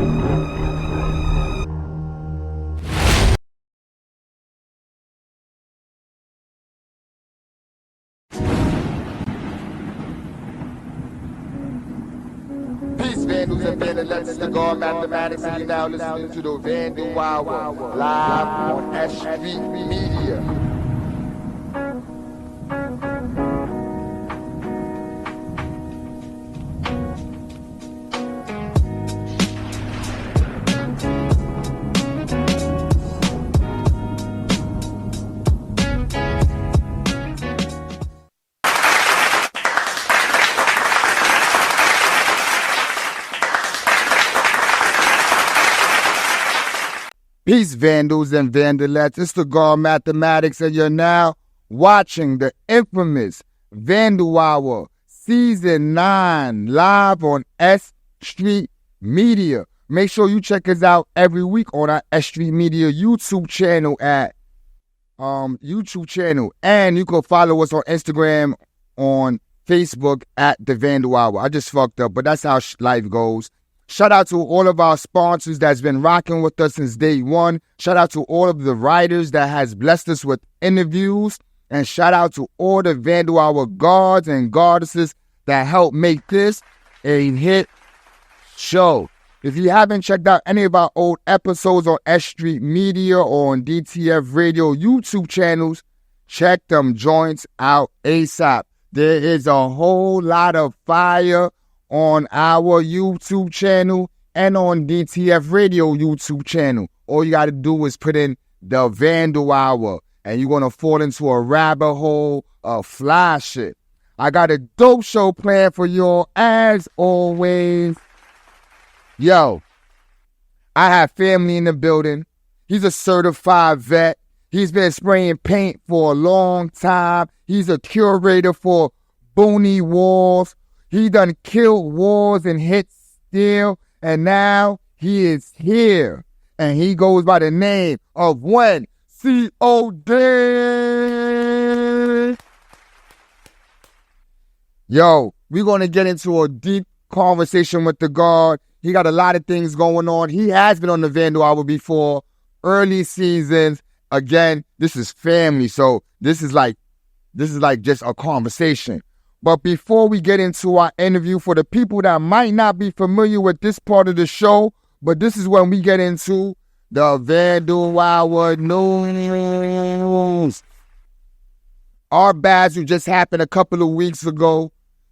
Peace, Vandals and Vandalettes, it's the God Mathematics, and you're now listening to the Vandal Hour, live on S.STREET Media. Peace, Vandals and Vandalettes. It's the God Mathematics, and you're now watching the infamous Vandal Hour Season 9 live on S.STREET Media. Make sure you check us out every week on our S.STREET Media YouTube channel and you can follow us on Instagram, on Facebook at the Vandal Hour. I just fucked up, but that's how life goes. Shout out to all of our sponsors that's been rocking with us since day one. Shout out to all of the writers that has blessed us with interviews. And shout out to all the Vandal Hour guards and goddesses that help make this a hit show. If you haven't checked out any of our old episodes on S.STREET Media or on DTF Radio YouTube channels, check them joints out ASAP. There is a whole lot of fire on our YouTube channel and on DTF Radio YouTube channel. All you got to do is put in the Vandal Hour, and you're going to fall into a rabbit hole of fly shit. I got a dope show planned for y'all as always. Yo, I have family in the building. He's a certified vet. He's been spraying paint for a long time. He's a curator for Booney Walls. He done killed wars and hit steel, and now he is here. And he goes by the name of When C.O.D. Yo, we're going to get into a deep conversation with the God. He got a lot of things going on. He has been on the Vandal Hour before, early seasons. Again, this is family, so this is like just a conversation. But before we get into our interview, for the people that might not be familiar with this part of the show, but this is when we get into the Vandal Hour news. Art Basel just happened a couple of weeks ago.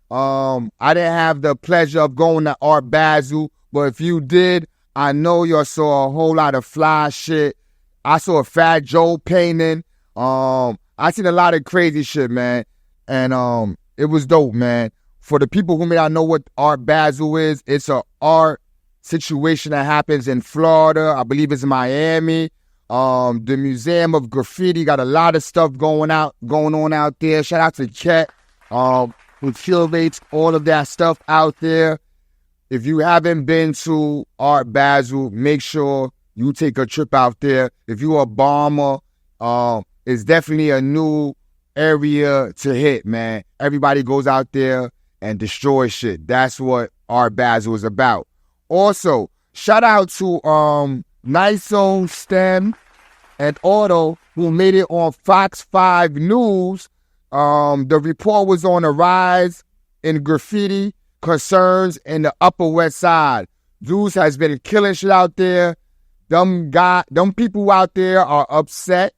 I didn't have the pleasure of going to Art Basel, but if you did, I know you saw a whole lot of fly shit. I saw a Fat Joe painting. I seen a lot of crazy shit, man. And it was dope, man. For the people who may not know what Art Basel is, it's an art situation that happens in Florida. I believe it's in Miami. The Museum of Graffiti got a lot of stuff going on out there. Shout out to Chet, who curates all of that stuff out there. If you haven't been to Art Basel, make sure you take a trip out there. If you're a bomber, it's definitely a new area to hit, man. Everybody goes out there and destroys shit. That's what Art Basel is about. Also, shout out to Niso, STEM, and Auto, who made it on Fox 5 News. The report was on a rise in graffiti concerns in the Upper West Side. Zeus has been killing shit out there. Them people out there are upset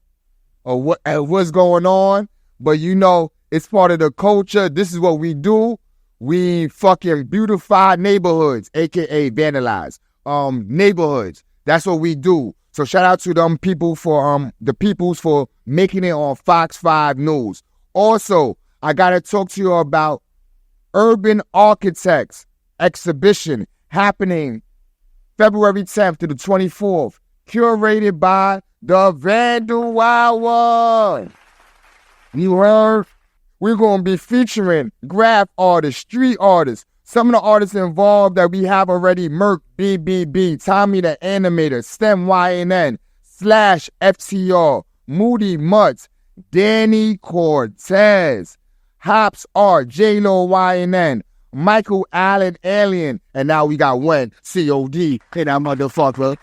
at what's going on. But you know, it's part of the culture. This is what we do. We fucking beautify neighborhoods, a.k.a. vandalize neighborhoods. That's what we do. So shout out to them people for the peoples for making it on Fox 5 News. Also, I got to talk to you about Urban Architects exhibition happening February 10th to the 24th, curated by the Vandal Hour. You heard? We're going to be featuring graph artists, street artists. Some of the artists involved that we have already: Merc, BBB, Tommy the Animator, STEM YNN, Slash FTR, Moody Mutts, Danny Cortez, Hops Art, J-Lo YNN, Michael Allen Alien, and now we got one COD. Hey, that motherfucker.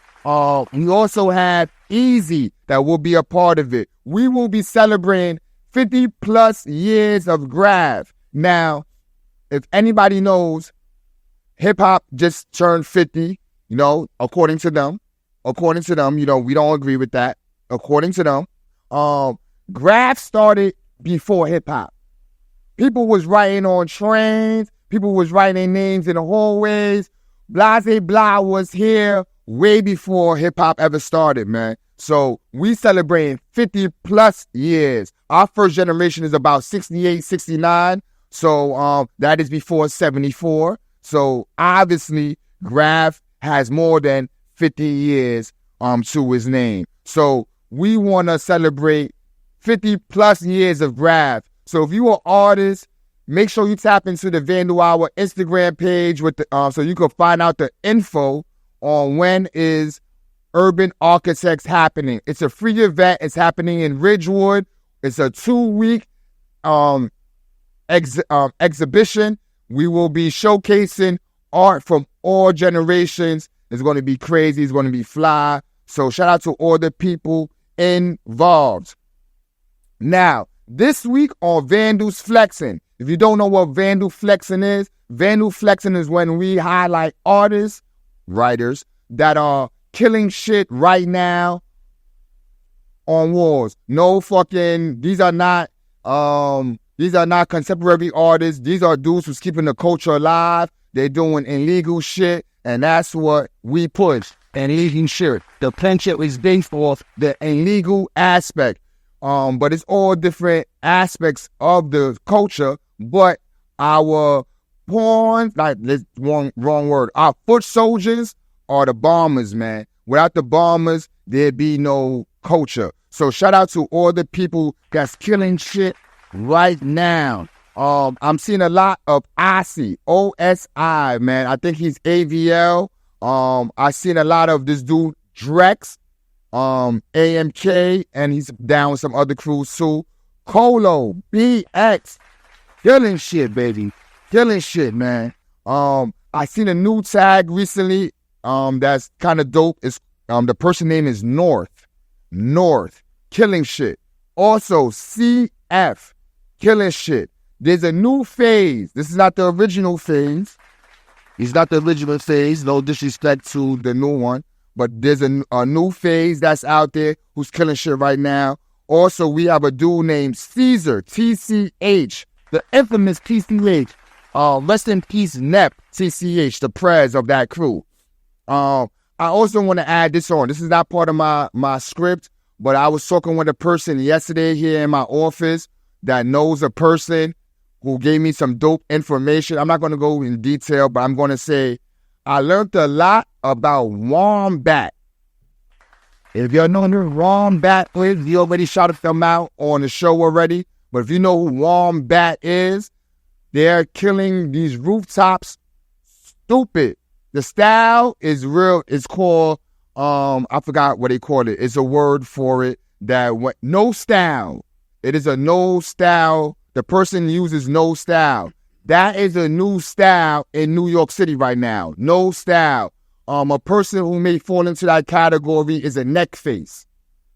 We also have Easy that will be a part of it. We will be celebrating 50 plus years of Grav. Now, if anybody knows, hip hop just turned 50, according to them, we don't agree with that. According to them, Grav started before hip hop. People was writing on trains. People was writing their names in the hallways. Blase Blah was here way before hip hop ever started, man. So we celebrating 50 plus years. Our first generation is about 68, 69. So that is before 74. So obviously Grav has more than 50 years to his name. So we want to celebrate 50 plus years of Grav. So if you are artists, make sure you tap into the Vandal Hour Instagram page with the so you can find out the info on when is Urban Architects happening. It's a free event. It's happening in Ridgewood. It's a 2-week exhibition. We will be showcasing art from all generations. It's going to be crazy. It's going to be fly. So shout out to all the people involved. Now, this week on Vandal's Flexing. If you don't know what Vandal Flexing is when we highlight artists, writers that are killing shit right now on walls. No fucking, these are not contemporary artists. These are dudes who's keeping the culture alive. They're doing illegal shit, and that's what we push. Illegal shit. The friendship is based off the illegal aspect. But it's all different aspects of the culture. But our pawns, wrong word. Our foot soldiers are the bombers, man. Without the bombers, there'd be no culture. So shout out to all the people that's killing shit right now. I'm seeing a lot of OSI, O-S-I, man. I think he's AVL. I seen a lot of this dude, Drex, AMK, and he's down with some other crews too. Colo, BX, killing shit, baby. Killing shit, man. I seen a new tag recently, that's kind of dope. It's, the person name is North, killing shit. Also, CF, killing shit. There's a new phase. This is not the original phase. It's not the original phase, no disrespect to the new one. But there's a new phase that's out there who's killing shit right now. Also, we have a dude named Caesar, TCH, the infamous TCH. Rest in peace, Nep, TCH, the prez of that crew. I also want to add this on. This is not part of my script, but I was talking with a person yesterday here in my office that knows a person who gave me some dope information. I'm not going to go in detail, but I'm going to say I learned a lot about Wombat. If you know who Wombat is, you already shouted them out on the show already. But if you know who Wombat is, they're killing these rooftops stupid. The style is real. It's called, I forgot what they call it. It's a word for it no style. It is a no style. The person uses no style. That is a new style in New York City right now. No style. A person who may fall into that category is a neck face.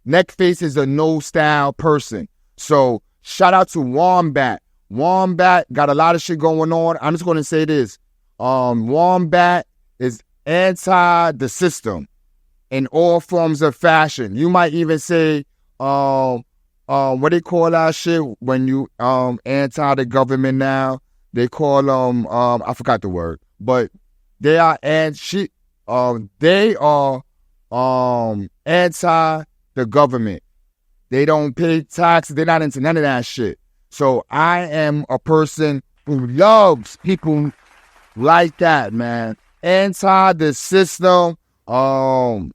Neck face is a no style person. So shout out to Wombat. Wombat got a lot of shit going on. I'm just going to say this. Wombat is anti the system in all forms of fashion. You might even say, what they call that shit when you anti the government now? They call them I forgot the word, but they are anti the government. They don't pay taxes. They're not into none of that shit. So I am a person who loves people like that, man. Anti the system. Who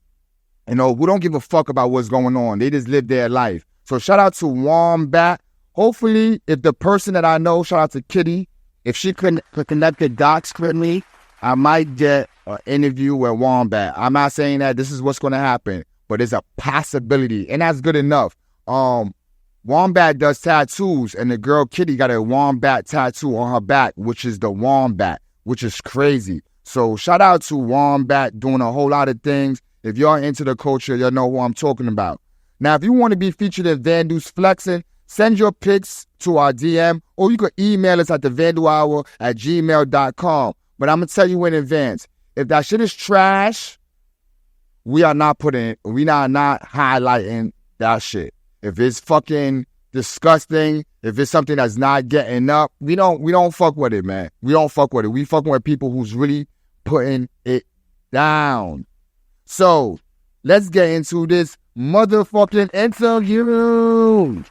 don't give a fuck about what's going on. They just live their life. So shout out to Wombat. Hopefully, if the person that I know, shout out to Kitty, if she could connect the dots with me, I might get an interview with Wombat. I'm not saying that this is what's going to happen, but it's a possibility, and that's good enough. Wombat does tattoos, and the girl Kitty got a wombat tattoo on her back, which is the wombat, which is crazy. So shout out to Wombat doing a whole lot of things. If y'all into the culture, you'll know who I'm talking about. Now, if you want to be featured in Vandal's Flexing, send your pics to our DM, or you can email us at thevandalhour@gmail.com. But I'm going to tell you in advance, if that shit is trash, we are not highlighting that shit. If it's fucking disgusting, if it's something that's not getting up, we don't fuck with it, man. We don't fuck with it. We fucking with people who's really putting it down. So, let's get into this motherfucking interview.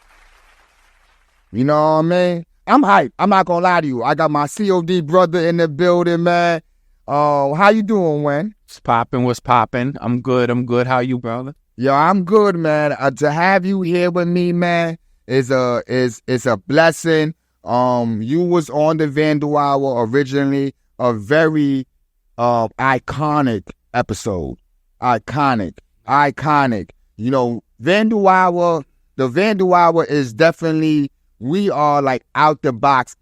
You know what I mean? I'm hyped. I'm not gonna lie to you. I got my COD brother in the building, man. How you doing, Wen? What's popping? I'm good. How you, brother? Yo, I'm good, man. To have you here with me, man, is a blessing. You was on the Vandal Hour originally, a very iconic episode. Iconic. You know, the Vandal Hour is definitely, we are like out the box.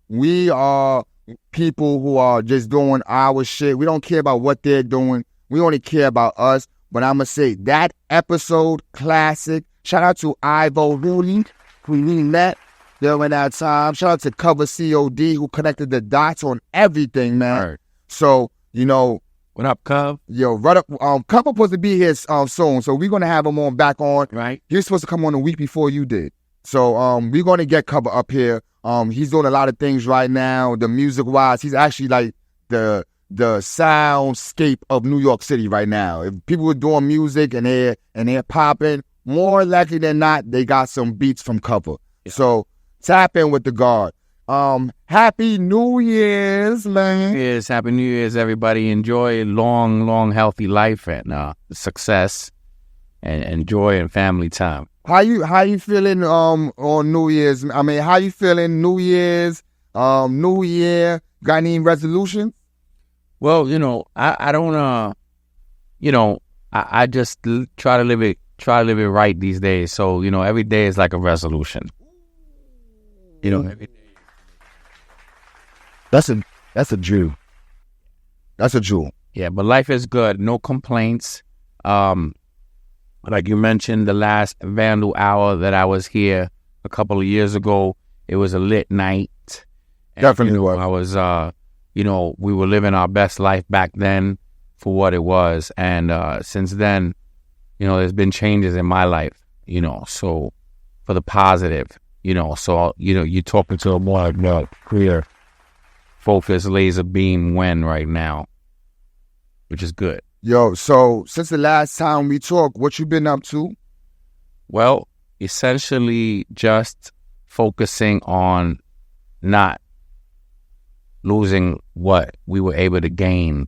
We are people who are just doing our shit. We don't care about what they're doing. We only care about us. But I'm going to say that episode, classic. Shout out to Ivo Rooney, who we met during that time. Shout out to Cover COD, who connected the dots on everything, man. Right. So, you know. What up, Cub? Yo, right up. Cub was supposed to be here soon, so we're going to have him back on. Right. He was supposed to come on a week before you did. So we're going to get Cover up here. He's doing a lot of things right now, the music-wise. He's actually like the soundscape of New York City right now. If people are doing music and they're popping, more likely than not, they got some beats from Cover. Yeah. So tap in with the guard. Happy New Year's, man. Yes, Happy New Year's, everybody. Enjoy long, healthy life and success and joy and family time. How you feeling on New Year's? I mean, how you feeling New Year's, New Year? Got any resolutions? Well, you know, I don't I just try to live it right these days. So, you know, every day is like a resolution. You know, every day. That's a jewel. That's a jewel. Yeah, but life is good. No complaints. Like you mentioned, the last Vandal Hour that I was here a couple of years ago, it was a lit night. And, definitely was. I was, we were living our best life back then for what it was. And since then, you know, there's been changes in my life, you know, so for the positive, you know. So, you know, you're talking to a more clear, focused, laser beam Wen right now, which is good. Yo, so since the last time we talked, what you been up to? Well, essentially just focusing on not losing what we were able to gain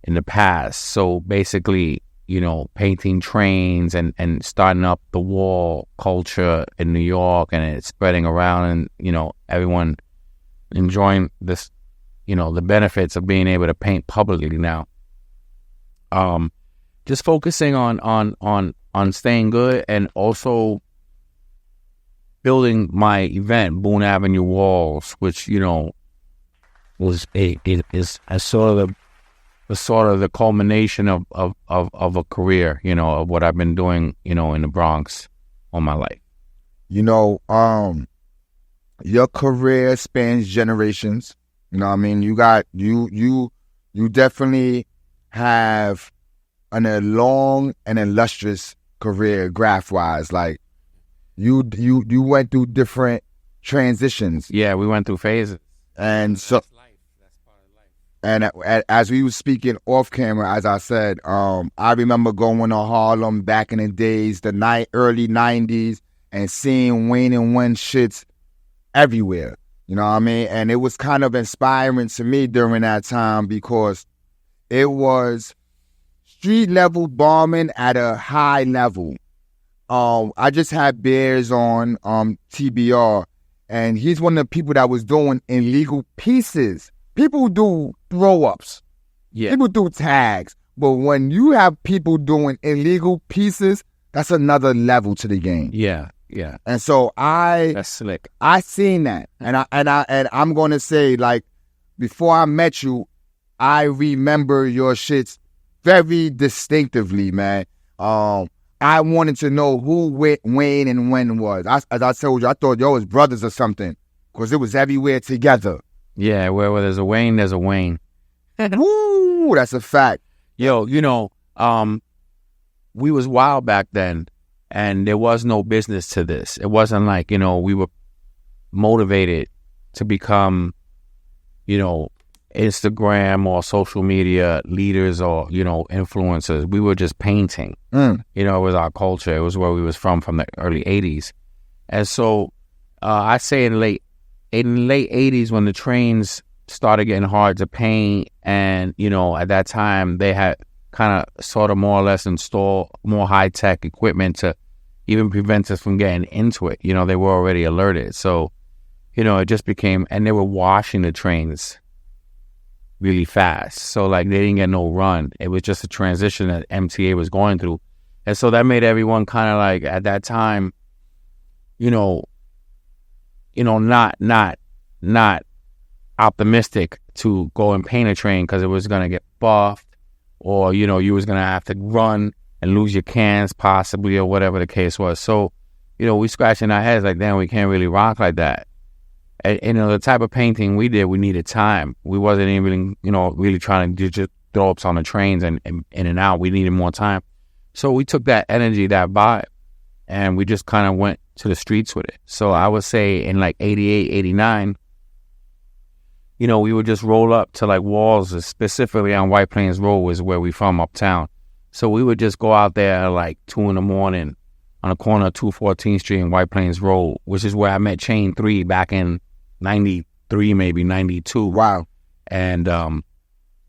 in the past. So basically, you know, painting trains and starting up the wall culture in New York, and it's spreading around, and, you know, everyone enjoying this, you know, the benefits of being able to paint publicly now. Just focusing on staying good, and also building my event, Boone Avenue Walls, which, you know, is sort of the culmination of a career, you know, of what I've been doing, you know, in the Bronx all my life. You know, your career spans generations. You know what I mean? You definitely have a long and illustrious career graph-wise. Like, you went through different transitions. Yeah, we went through phases. And so that's life. That's part of life. And as we were speaking off camera, as I said, I remember going to Harlem back in the days, early 90s, and seeing Wayne and Wen shits everywhere. You know what I mean? And it was kind of inspiring to me during that time, because it was street level bombing at a high level. I just had Bears on TBR, and he's one of the people that was doing illegal pieces. People do throw-ups. Yeah. People do tags. But when you have people doing illegal pieces, that's another level to the game. Yeah. Yeah. And so That's slick. I seen that, and I'm gonna say, like, before I met you, I remember your shits very distinctively, man. I wanted to know who Wayne and when was. As I told you, I thought y'all was brothers or something, because it was everywhere together. Yeah, where there's a Wayne, there's a Wayne. Woo, that's a fact. Yo, we was wild back then, and there was no business to this. It wasn't like, we were motivated to become, Instagram or social media leaders or, influencers. We were just painting, it was our culture. It was where we was from the early 80s. And so I'd say in late 80s when the trains started getting hard to paint, and, at that time they had kind of sort of more or less install more high-tech equipment to even prevent us from getting into it. They were already alerted. So, it just became, and they were washing the trains really fast. So, like, they didn't get no run. It was just a transition that MTA was going through. And so that made everyone kind of like, at that time, not optimistic to go and paint a train because it was going to get buffed, or, you was going to have to run and lose your cans possibly, or whatever the case was. So, we scratching our heads like, damn, we can't really rock like that. And the type of painting we did, we needed time. We wasn't even, really trying to just throw ups on the trains and in and out. We needed more time. So we took that energy, that vibe, and we just kind of went to the streets with it. So I would say in like 88, 89, we would just roll up to like walls, specifically on White Plains Road is where we from, uptown. So we would just go out there at like 2 a.m. on the corner of 214th Street and White Plains Road, which is where I met Chain 3 back in 93, maybe 92. Wow. And,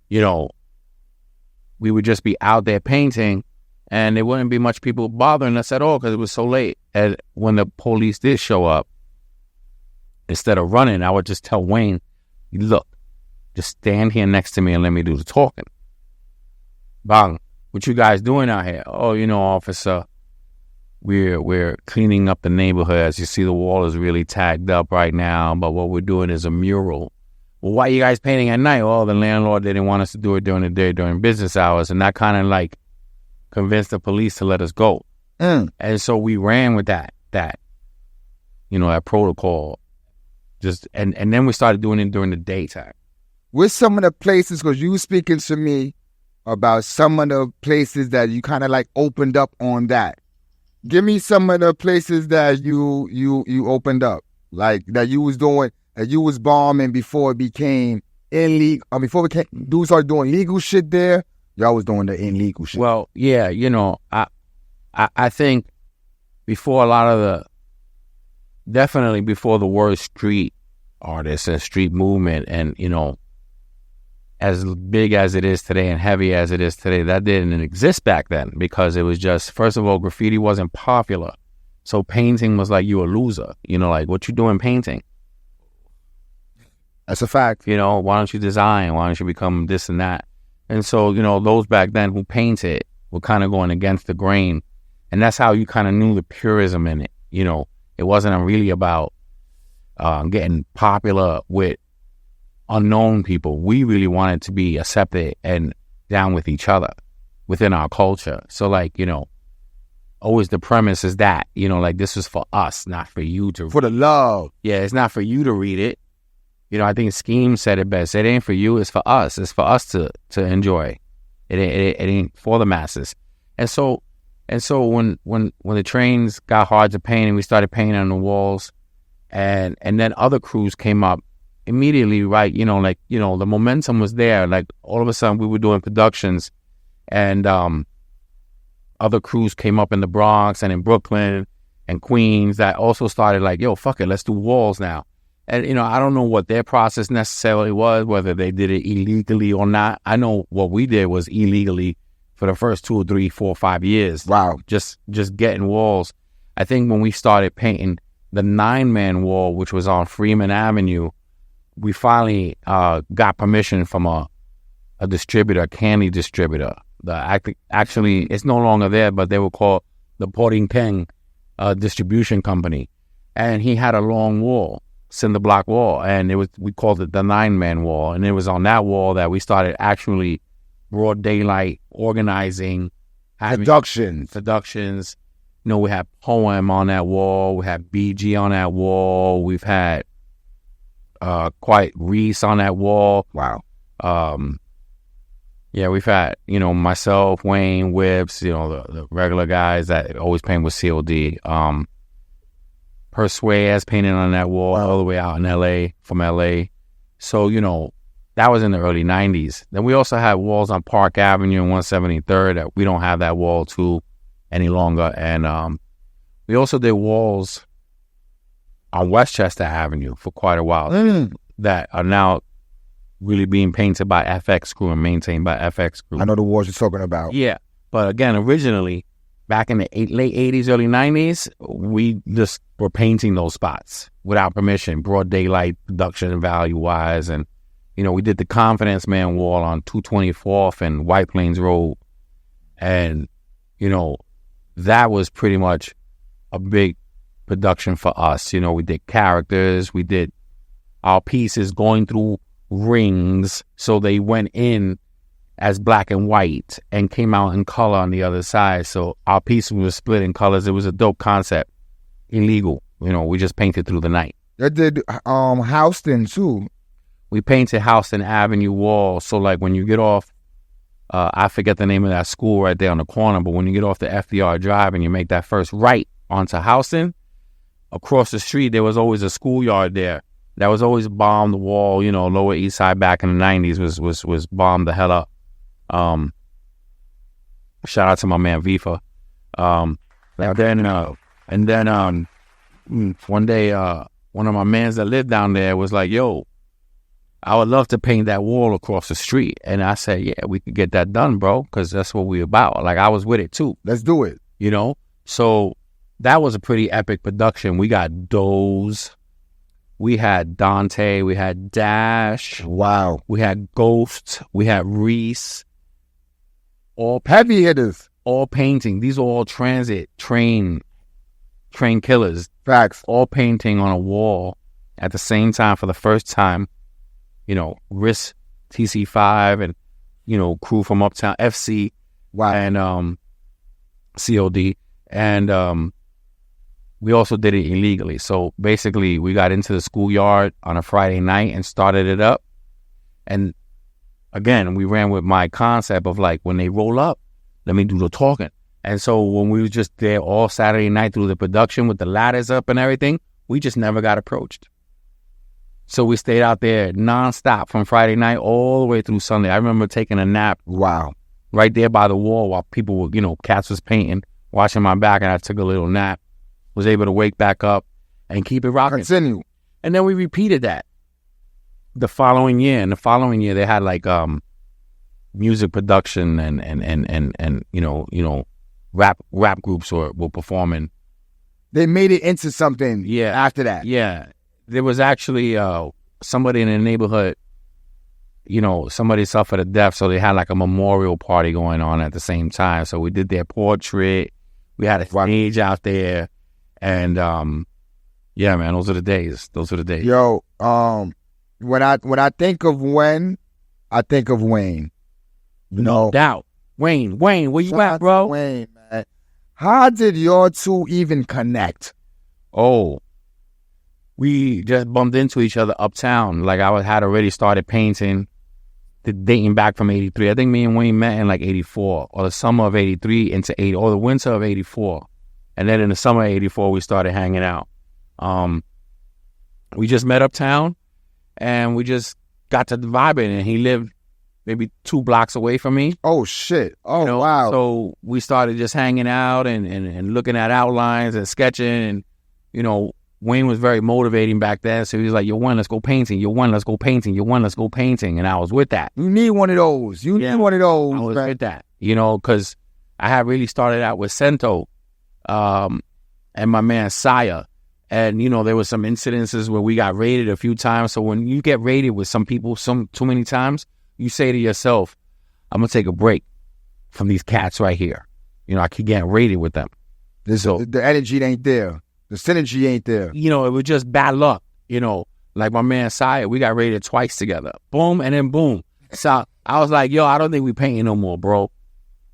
we would just be out there painting, and there wouldn't be much people bothering us at all because it was so late. And when the police did show up, instead of running, I would just tell Wayne, look, just stand here next to me and let me do the talking. Bang, what you guys doing out here? Oh, officer, we're cleaning up the neighborhood. As you see, the wall is really tagged up right now, but what we're doing is a mural. Well, why are you guys painting at night? Oh, the landlord didn't want us to do it during the day, during business hours, and that kind of like convinced the police to let us go. And so we ran with that protocol. Just and then we started doing it during the daytime. With some of the places, because you were speaking to me about some of the places that you kind of like opened up on that. Give me some of the places that you opened up, like that you was doing, that you was bombing before it became illegal. Before dudes started doing legal shit there, y'all was doing the illegal shit. Well, yeah, I think before a lot of definitely before the word street artists and street movement, and as big as it is today and heavy as it is today, that didn't exist back then, because it was just, first of all, graffiti wasn't popular. So painting was like, you a loser. Like, what you doing painting? That's a fact. Why don't you design? Why don't you become this and that? And so, those back then who painted were kind of going against the grain. And that's how you kind of knew the purism in it. It wasn't really about getting popular with unknown people. We really wanted to be accepted and down with each other within our culture. So like, always the premise is that, like, this is for us, not for you to for the love. Yeah, it's not for you to read it. I think Scheme said it best. It ain't for you, it's for us. It's for us to enjoy. It ain't for the masses. And so when the trains got hard to paint and we started painting on the walls, and then other crews came up immediately, right? The momentum was there. Like, all of a sudden we were doing productions, and other crews came up in the Bronx and in Brooklyn and Queens that also started like, yo, fuck it, let's do walls now. And, I don't know what their process necessarily was, whether they did it illegally or not. I know what we did was illegally for the first 2 or 3, 4, 5 years. Wow. Just getting walls. I think when we started painting the 9-man wall, which was on Freeman Avenue, we finally got permission from a distributor, a candy distributor. Actually, it's no longer there, but they were called the Porting King. distribution company, and he had a long wall, cinder block wall, and we called it the 9-man wall, and it was on that wall that we started actually broad daylight organizing, having productions. You know, we had Poem on that wall, we had BG on that wall, we've had quite Reese on that wall. Wow. Yeah, we've had, you know, myself, Wayne, Whips, you know, the regular guys that always paint with COD. Persuade painted on that wall all the way out in LA, from LA. So, you know, that was in the early 90s. Then we also had walls on Park Avenue and 173rd that we don't have that wall too any longer. And we also did walls on Westchester Avenue for quite a while that are now really being painted by FX Crew and maintained by FX Crew. I know the walls you're talking about. Yeah. But again, originally, back in the late 80s, early 90s, we just were painting those spots without permission, broad daylight production value-wise. And, you know, we did the Confidence Man wall on 224th and White Plains Road. And, you know, that was pretty much a big production for us. You know, we did characters, we did our pieces going through rings, so they went in as black and white and came out in color on the other side. So our pieces were split in colors. It was a dope concept. Illegal. You know, we just painted through the night. They did Houston too. We painted Houston Avenue wall. So like when you get off, I forget the name of that school right there on the corner, but when you get off the FDR Drive and you make that first right onto Houston, across the street there was always a schoolyard there. That was always bombed the wall, you know, Lower East Side back in the 90s was bombed the hell up. Shout out to my man Vifa. And then one day, one of my mans that lived down there was like, yo, I would love to paint that wall across the street. And I said, yeah, we could get that done, bro, because that's what we about. Like, I was with it too. Let's do it. You know? So that was a pretty epic production. We got Doze. We had Dante, we had Dash. Wow. We had Ghost, we had Reese. All heavy hitters. All painting. These are all transit train killers. Facts. All painting on a wall at the same time for the first time. You know, Risk TC5 and, you know, crew from Uptown FC. Wow. And COD. And we also did it illegally. So basically, we got into the schoolyard on a Friday night and started it up. And again, we ran with my concept of like, when they roll up, let me do the talking. And so when we was just there all Saturday night through the production with the ladders up and everything, we just never got approached. So we stayed out there nonstop from Friday night all the way through Sunday. I remember taking a nap. Wow. Right there by the wall while people were, you know, cats was painting, watching my back, and I took a little nap. Was able to wake back up and keep it rocking. Continue. And then we repeated that the following year. And the following year they had like music production and you know rap groups were performing. They made it into something after that. Yeah. There was actually somebody in the neighborhood, you know, somebody suffered a death, so they had like a memorial party going on at the same time. So we did their portrait. We had a stage out there. And yeah, man, those are the days. Those are the days. Yo, when I think of Wayne, I think of Wayne. No doubt. Wayne, where you at, bro? Wayne, man. How did your two even connect? Oh, we just bumped into each other uptown. Like I had already started painting, dating back from 83. I think me and Wayne met in like 84 or the summer of 83 into 80 or the winter of 84. And then in the summer of 84, we started hanging out. We just met uptown and we just got to vibing, and he lived maybe 2 blocks away from me. Oh, shit. Oh, you know? Wow. So we started just hanging out and looking at outlines and sketching. And, you know, Wayne was very motivating back then. So he was like, yo, one, let's go painting. Yo, one, let's go painting. Yo, one, let's go painting. And I was with that. You need one of those. You need one of those. I was with that, you know, because I had really started out with Cento. And my man Saya, and you know there was some incidences where we got raided a few times. So when you get raided with some people too many times, you say to yourself, "I'm gonna take a break from these cats right here." You know, I keep getting raided with them, The energy ain't there. The synergy ain't there. You know, it was just bad luck. You know, like my man Syed, we got rated twice together. Boom, and then boom. So I was like, yo, I don't think we painting no more, bro.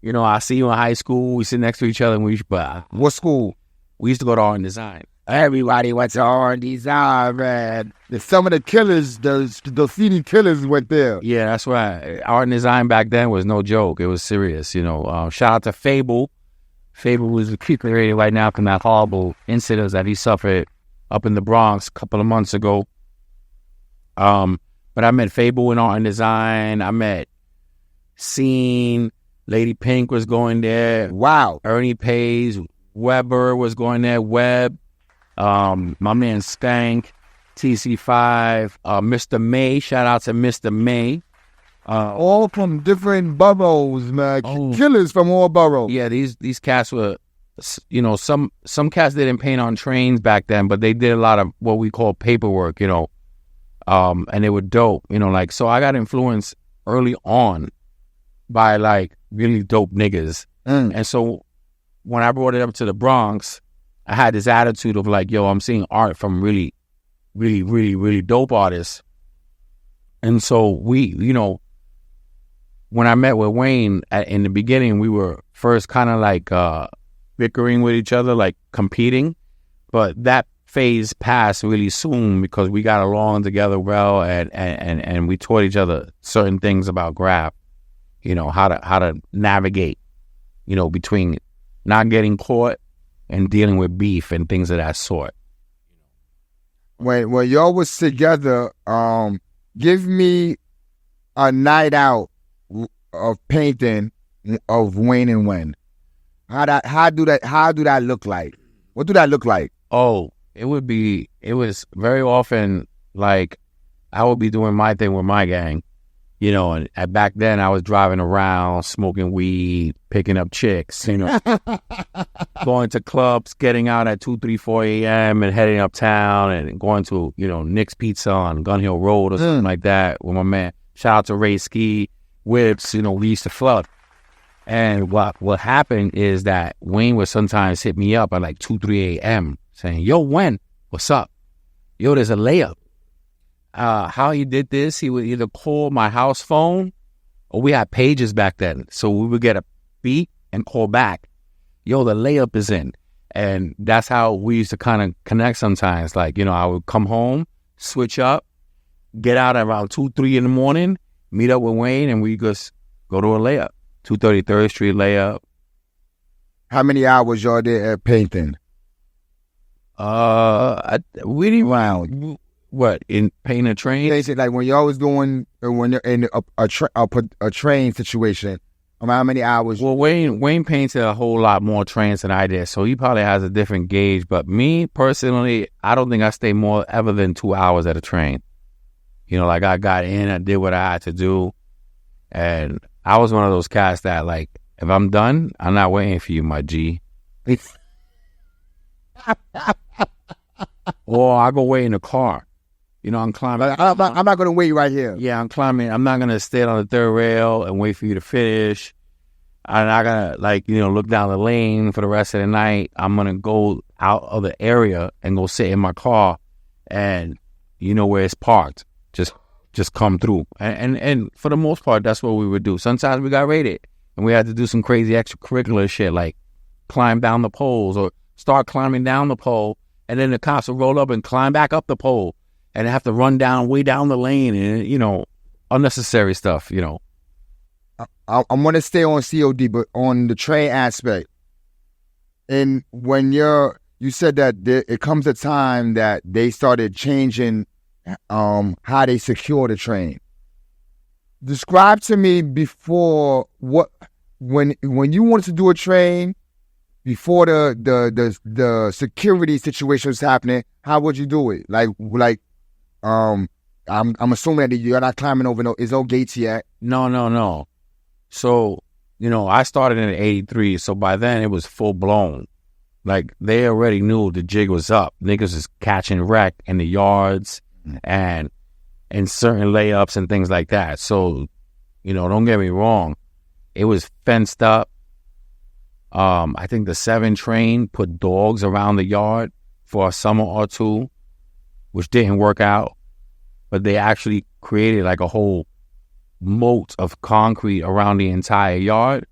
You know, I see you in high school. We sit next to each other. And but what school? We used to go to art and design. Everybody went to art and design, man. Some of the killers, the CD killers went there. Yeah, that's right. Art and design back then was no joke. It was serious, you know. Shout out to Fable. Fable was recuperating right now from that horrible incident that he suffered up in the Bronx a couple of months ago. But I met Fable in art and design. I met Scene. Lady Pink was going there. Wow. Ernie Pays. Weber was going there. Webb. My man Stank. TC5. Mr. May. Shout out to Mr. May. All from different boroughs, man. Killers from all boroughs. Yeah, these cats were, you know, some cats didn't paint on trains back then, but they did a lot of what we call paperwork, you know, and they were dope, you know, like, so I got influenced early on by like really dope niggas. And so when I brought it up to the Bronx, I had this attitude of like, yo, I'm seeing art from really, really, really, really dope artists. And so we, you know, when I met with Wayne in the beginning, we were first kind of like bickering with each other, like competing. But that phase passed really soon because we got along together well, and we taught each other certain things about graph, you know, how to navigate, you know, between not getting caught and dealing with beef and things of that sort. When y'all was together, give me a night out of painting of Wayne and Wen. How do that look like? What do that look like? Oh, it was very often like I would be doing my thing with my gang, you know, and back then I was driving around, smoking weed, picking up chicks, you know, going to clubs, getting out at 2, 3, 4 a.m. and heading uptown and going to, you know, Nick's Pizza on Gun Hill Road or something like that with my man. Shout out to Ray Ski. Whips, you know, we used to flood. And what happened is that Wayne would sometimes hit me up at like 2, 3 a.m. saying, yo, Wen, what's up? Yo, there's a layup. How he did this, he would either call my house phone or we had pages back then. So we would get a beat and call back. Yo, the layup is in. And that's how we used to kind of connect sometimes. Like, you know, I would come home, switch up, get out at around 2, 3 in the morning, meet up with Wayne, and we just go to a layup. 233rd Street layup. How many hours y'all did at painting? We didn't round. What, in painting a train? Like when y'all was doing, when you're in a train situation, how many hours? Well, Wayne painted a whole lot more trains than I did, so he probably has a different gauge. But me, personally, I don't think I stay more ever than 2 hours at a train. You know, like I got in, I did what I had to do. And I was one of those cats that like, if I'm done, I'm not waiting for you, my G. Or I go wait in the car. You know, I'm climbing. I'm not going to wait right here. Yeah, I'm climbing. I'm not going to stay on the third rail and wait for you to finish. I'm not going to, like, you know, look down the lane for the rest of the night. I'm going to go out of the area and go sit in my car and you know where it's parked. Just come through. And for the most part, that's what we would do. Sometimes we got raided and we had to do some crazy extracurricular shit like climb down the poles or start climbing down the pole, and then the cops will roll up and climb back up the pole and have to run way down the lane and, you know, unnecessary stuff, you know. I'm going to stay on COD, but on the train aspect. And when you said that it comes a time that they started changing how they secure the train. Describe to me before when you wanted to do a train, before the security situation was happening, how would you do it? I'm assuming that you're not climbing over no gates yet. No. So, you know, I started in '83, so by then it was full blown. Like they already knew the jig was up. Niggas is catching wreck in the yards and certain layups and things like that. So, you know, don't get me wrong. It was fenced up. I think the 7 train put dogs around the yard for a summer or two, which didn't work out. But they actually created like a whole moat of concrete around the entire yard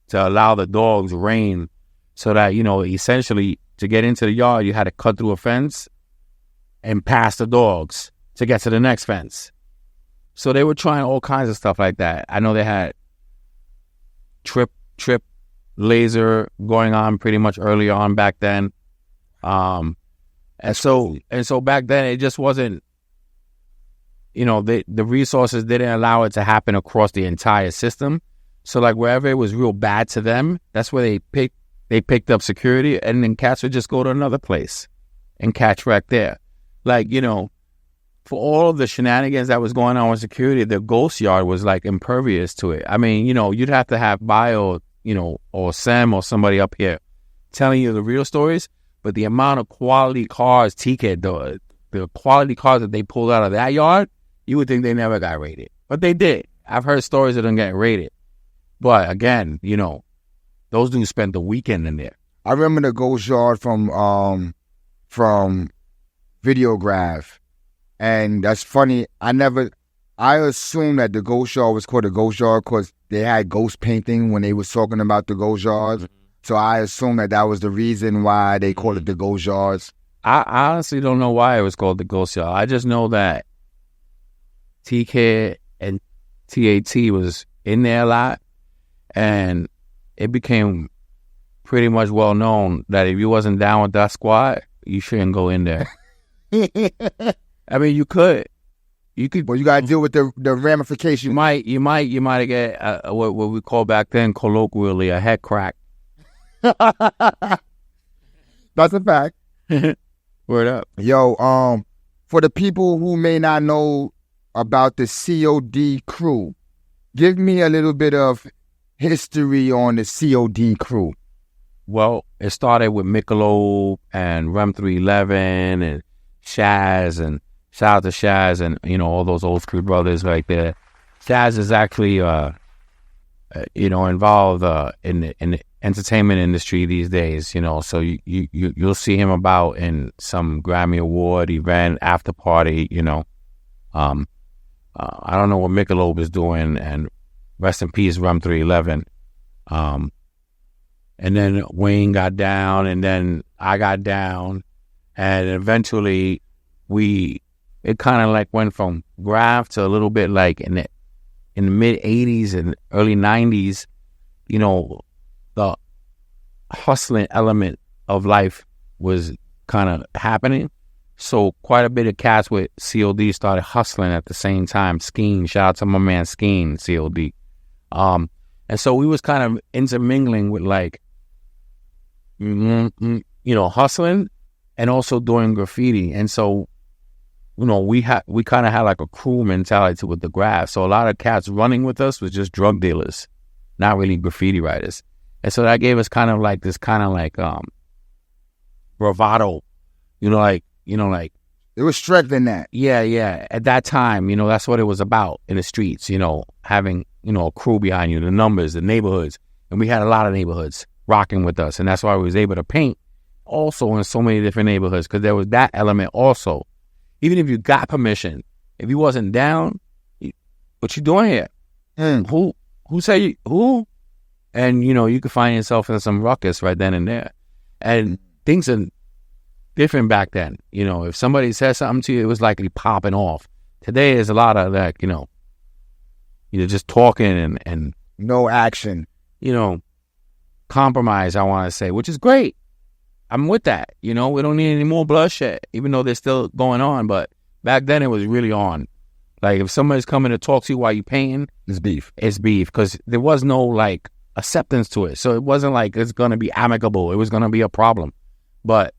to allow the dogs reign, so that, essentially to get into the yard, you had to cut through a fence and pass the dogs to get to the next fence. So they were trying all kinds of stuff like that. I know they had trip laser going on pretty much early on back then. And so back then it just wasn't, the resources didn't allow it to happen across the entire system. So like wherever it was real bad to them, that's where they picked up security, and then cats would just go to another place and catch wreck there. Like, for all of the shenanigans that was going on with security, the ghost yard was like impervious to it. I mean, you'd have to have Bio, or Sam or somebody up here telling you the real stories, but the amount of quality cars, the quality cars that they pulled out of that yard, you would think they never got raided. But they did. I've heard stories of them getting raided. But again, those dudes spent the weekend in there. I remember the ghost yard from Videograph. And that's funny. I assumed that the ghost yard was called the ghost yard because they had ghost painting when they was talking about the ghost yards. So I assumed that was the reason why they called it the ghost yards. I honestly don't know why it was called the ghost yard. I just know that TK and TAT was in there a lot, and it became pretty much well known that if you wasn't down with that squad, you shouldn't go in there. I mean, you could, but you gotta deal with the ramifications. You might get what we call back then colloquially a head crack. That's a fact. Word up. Yo, for the people who may not know about the COD crew, give me a little bit of history on the COD crew. Well, it started with Michelob and Rem 311 and Shaz, and shout out to Shaz and all those old school brothers right there. Shaz is actually involved in the entertainment industry these days. So you'll see him about in some Grammy Award event, after party. I don't know what Michelob is doing, and rest in peace, Rem 311. And then Wayne got down, and then I got down, and eventually it kind of like went from graph to a little bit like in the mid 80s and early 90s, the hustling element of life was kind of happening. So quite a bit of cats with COD started hustling at the same time. Skeen, shout out to my man Skeen, COD. And so we was kind of intermingling with like, hustling and also doing graffiti. And so, we kind of had like a crew mentality with the graph. So a lot of cats running with us was just drug dealers, not really graffiti writers. And so that gave us kind of like this kind of like bravado, like it was strength in that. Yeah. At that time, that's what it was about in the streets, having, a crew behind you, the numbers, the neighborhoods. And we had a lot of neighborhoods rocking with us. And that's why we was able to paint also in so many different neighborhoods, because there was that element also. Even if you got permission, if you wasn't down, what you doing here? Who say who? And, you could find yourself in some ruckus right then and there. And things are different back then. If somebody says something to you, it was likely popping off. Today, there's a lot of that, just talking and no action. Compromise, I want to say, which is great. I'm with that. We don't need any more bloodshed, even though they're still going on. But back then, it was really on. Like, if somebody's coming to talk to you while you're painting, it's beef. It's beef, because there was no, like, acceptance to it. So it wasn't like it's going to be amicable. It was going to be a problem. But,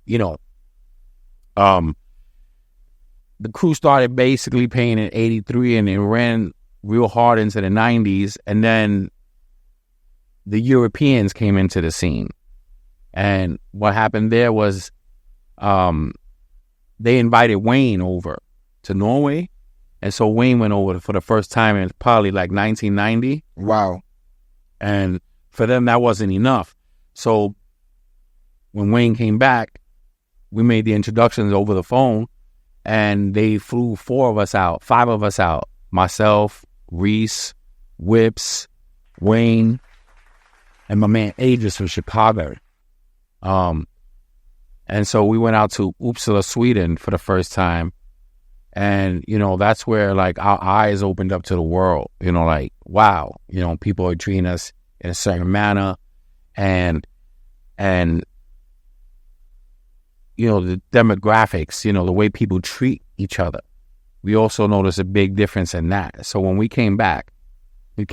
the crew started basically painting in 83, and it ran real hard into the 90s. And then the Europeans came into the scene. And what happened there was they invited Wayne over to Norway. And so Wayne went over for the first time in probably like 1990. Wow. And for them, that wasn't enough. So when Wayne came back, we made the introductions over the phone, and they flew 5 of us out. Myself, Reese, Whips, Wayne, and my man Adris from Chicago. And so we went out to Uppsala, Sweden for the first time. And, that's where, like, our eyes opened up to the world. Like, wow, people are treating us in a certain manner. And the demographics, the way people treat each other. We also noticed a big difference in that. So when we came back with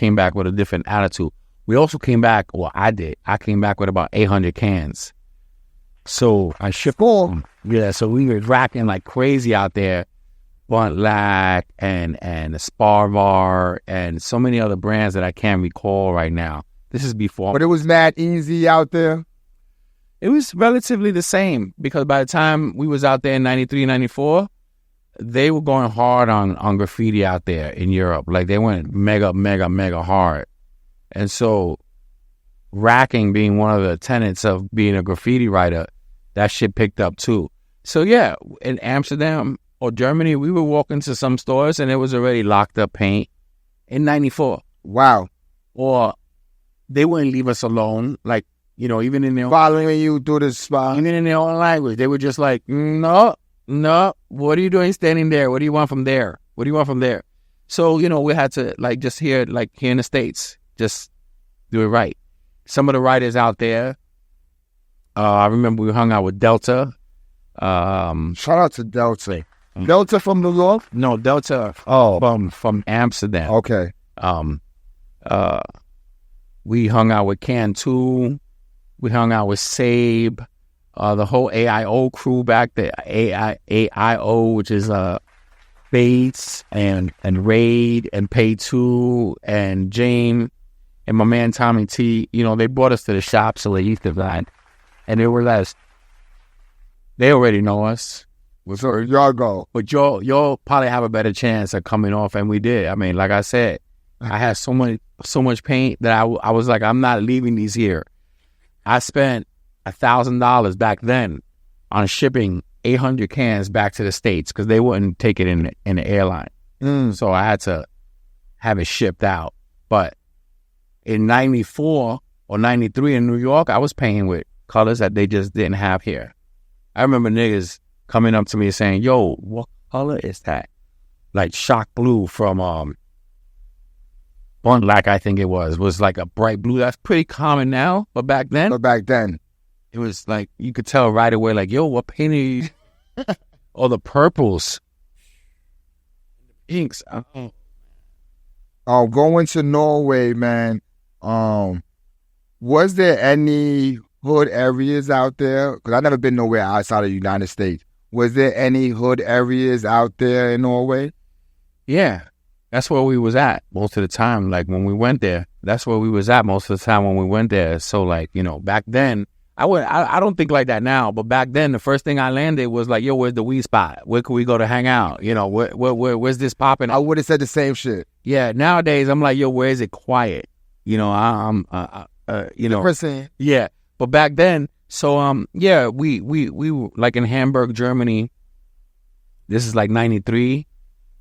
a different attitude. We also came back, I came back with about 800 cans. So I shipped them. Yeah, so we were racking like crazy out there. Bunt Lack and Sparvar and so many other brands that I can't recall right now. This is before. But it was mad easy out there? It was relatively the same, because by the time we was out there in 93, 94, they were going hard on graffiti out there in Europe. Like, they went mega, mega, mega hard. And so racking being one of the tenets of being a graffiti writer, that shit picked up too. So yeah, in Amsterdam or Germany, we were walking to some stores and it was already locked up paint in 94. Wow. Or they wouldn't leave us alone. Like, even in their following you through the spot. Even in their own language, they were just like, no, what are you doing standing there? What do you want from there? What do you want from there? So, we had to just here in the States, just do it right. Some of the writers out there, I remember we hung out with Delta. Shout out to Delta. Delta from New York? No, Delta from Amsterdam. Okay. We hung out with Cantu. We hung out with Sabe. The whole AIO crew back there. AIO, which is Bates and Raid and Pay 2 and Jane and my man Tommy T. They brought us to the shop so they used to that. And they realized they already know us. So y'all go. But y'all probably have a better chance of coming off, and we did. I mean, like I said, I had so much paint that I was like, I'm not leaving these here. I spent $1,000 back then on shipping 800 cans back to the States because they wouldn't take it in the airline. So I had to have it shipped out. But in 94 or 93 in New York, I was paying with colors that they just didn't have here. I remember niggas coming up to me saying, yo, what color is that? Like Shock Blue from Bunt Lack, I think it was like a bright blue. That's pretty common now, but back then it was like, you could tell right away, like, yo, what paint are you? Or the purples, inks. Going to Norway, man. Was there any hood areas out there? Because I've never been nowhere outside of the United States. Was there any hood areas out there in Norway? Yeah, that's where we was at most of the time. Like, when we went there, that's where we was at most of the time when we went there. So, like, back then, I don't think like that now, but back then, the first thing I landed was like, yo, where's the weed spot? Where can we go to hang out? Where's this popping? I would have said the same shit. Yeah, nowadays, I'm like, yo, where is it quiet? I'm yeah. But back then, so, yeah, we were like in Hamburg, Germany. This is like 93.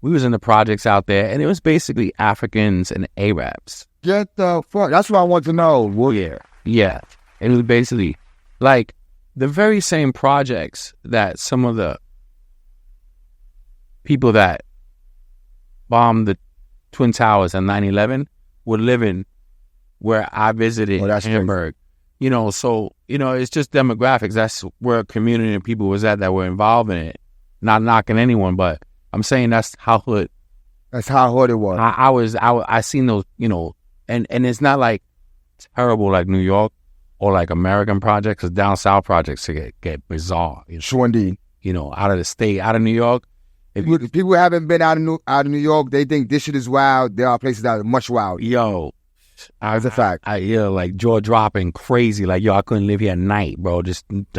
We was in the projects out there, and it was basically Africans and Arabs. Get the fuck. That's what I want to know. Well, yeah. It was basically like the very same projects that some of the people that bombed the Twin Towers in 9/11 were living where I visited Hamburg. So, it's just demographics. That's where community and people was at that were involved in it. Not knocking anyone, but I'm saying that's how hood. That's how hood it was. I seen those, and it's not like terrible like New York or like American projects, because down south projects get bizarre. Sure indeed. Out of the state, out of New York. If people haven't been out of New York, they think this shit is wild. There are places that are much wild. Yo, that's a fact. Like jaw dropping crazy. Like, yo, I couldn't live here at night, bro.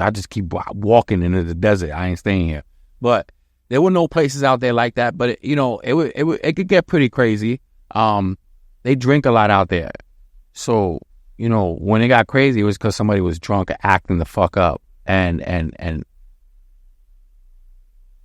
I just keep walking into the desert. I ain't staying here. But there were no places out there like that. But it could get pretty crazy. They drink a lot out there, so you know, when it got crazy, it was because somebody was drunk acting the fuck up. And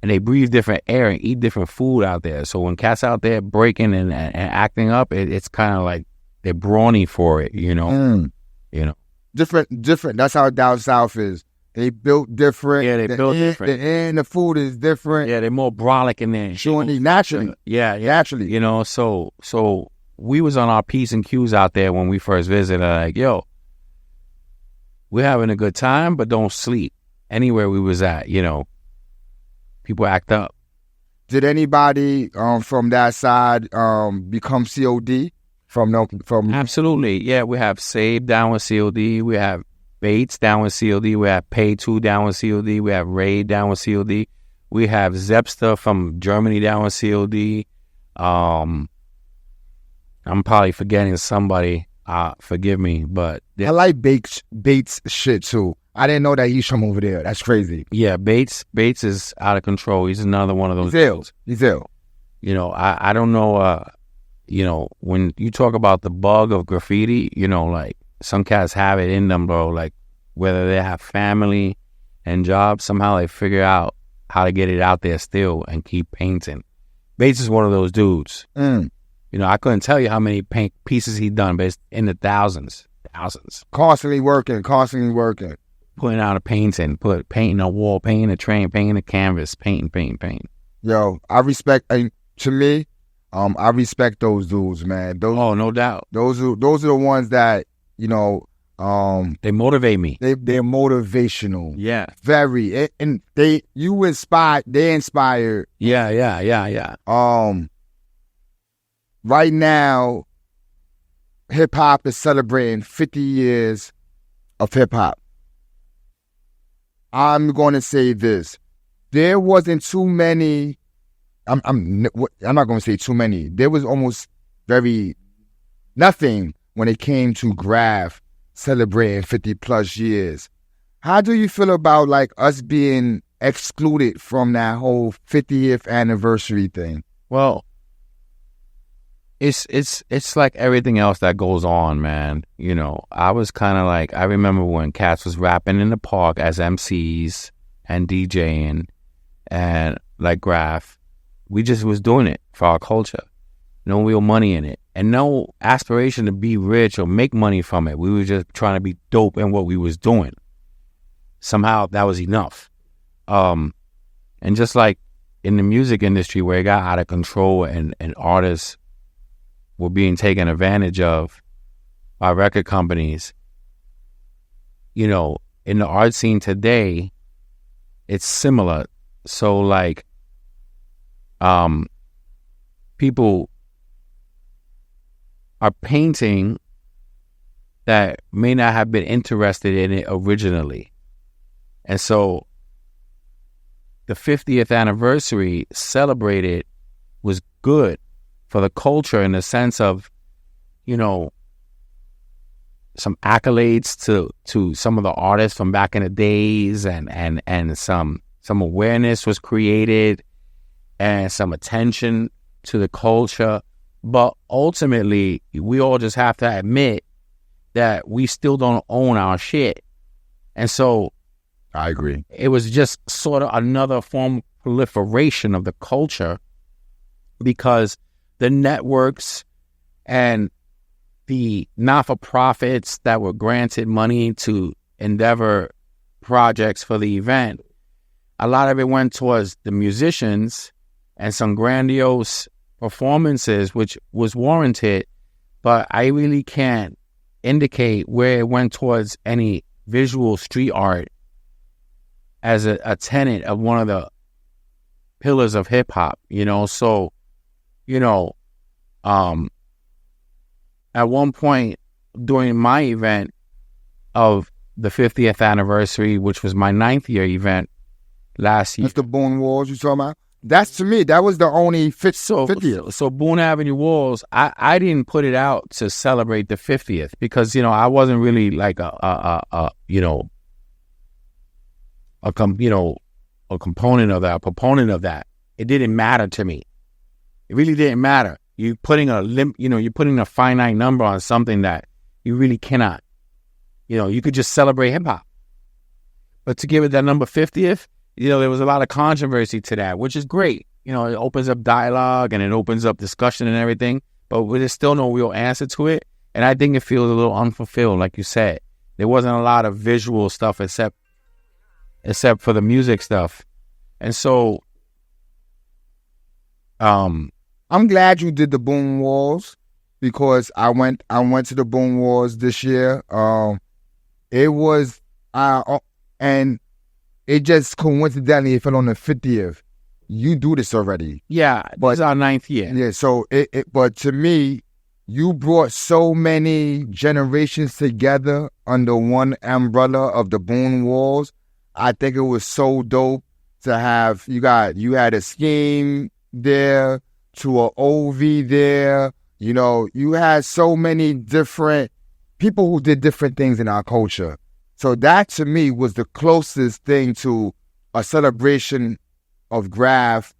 they breathe different air and eat different food out there. So when cats out there breaking and acting up, it's kind of like they're brawny for it, you know. You know, different. That's how down south is. They built different. Yeah, they built different. The air and the food is different. Yeah, they're more brolic in there. Showing it naturally. Yeah, naturally. You know, so we was on our P's and Q's out there when we first visited. Like, yo, we're having a good time, but don't sleep anywhere we was at. You know, people act up. Did anybody from that side become COD? From Absolutely, yeah. We have Save down with COD. We have Bates down with COD. We have Pay 2 down with COD. We have Ray down with COD. We have Zepster from Germany down with COD. I'm probably forgetting somebody. Forgive me, but I like Bates shit too. I didn't know that he's from over there. That's crazy. Yeah, Bates is out of control. He's another one of those. He's ill. You know, I don't know. You know, when you talk about the bug of graffiti, you know, like some cats have it in them, bro. Like whether they have family and jobs, somehow they figure out how to get it out there still and keep painting. Bates is one of those dudes. You know, I couldn't tell you how many paint pieces he done, but it's in the thousands. Constantly working. Putting out a painting, painting a wall, painting a train, painting a canvas, painting. Yo, I respect, to me, I respect those dudes, man. Oh, no doubt. Those are the ones that, you know, they motivate me. They're motivational. Yeah. Very. And they inspired. Yeah. Right now, hip hop is celebrating 50 years of hip hop. I'm going to say this. There wasn't too many. I'm not going to say too many. There was almost nothing when it came to Graph celebrating 50 plus years. How do you feel about like us being excluded from that whole 50th anniversary thing? Well, it's like everything else that goes on, man. You know, I was kind of like, I remember when cats was rapping in the park as MCs and DJing and like Graph. We just was doing it for our culture. No real money in it. And no aspiration to be rich or make money from it. We were just trying to be dope in what we was doing. Somehow that was enough. And just like in the music industry where it got out of control and artists were being taken advantage of by record companies, you know, in the art scene today, it's similar. So like, people are painting that may not have been interested in it originally. And so the 50th anniversary celebrated was good for the culture in the sense of, you know, some accolades to some of the artists from back in the days and some awareness was created and some attention to the culture. But ultimately, we all just have to admit that we still don't own our shit. And so I agree. It was just sort of another form of proliferation of the culture because the networks and the not-for-profits that were granted money to endeavor projects for the event, a lot of it went towards the musicians and some grandiose performances, which was warranted, but I really can't indicate where it went towards any visual street art as a tenet of one of the pillars of hip hop, you know. So, you know, at one point during my event of the 50th anniversary, which was my 9th year event last year. That's the Boone Walls you talking about? That's, to me, that was the only 50th. So Boone Avenue Walls, I didn't put it out to celebrate the 50th because, you know, I wasn't really like a component of that, a proponent of that. It didn't matter to me. It really didn't matter. You're putting a finite number on something that, You really cannot. You know, you could just celebrate hip hop. But to give it that number 50th, you know, there was a lot of controversy to that, which is great. You know, it opens up dialogue and it opens up discussion and everything, but there's still no real answer to it. And I think it feels a little unfulfilled, like you said. There wasn't a lot of visual stuff except for the music stuff. And so I'm glad you did the Boom Walls, because I went to the Boom Walls this year. It was and it just coincidentally fell on the 50th. You do this already. Yeah, but it's our 9th year. Yeah, so but to me, you brought so many generations together under one umbrella of the Boom Walls. I think it was so dope to have you had a Scheme there, to a OV there. You know, you had so many different people who did different things in our culture. So that to me was the closest thing to a celebration of Graph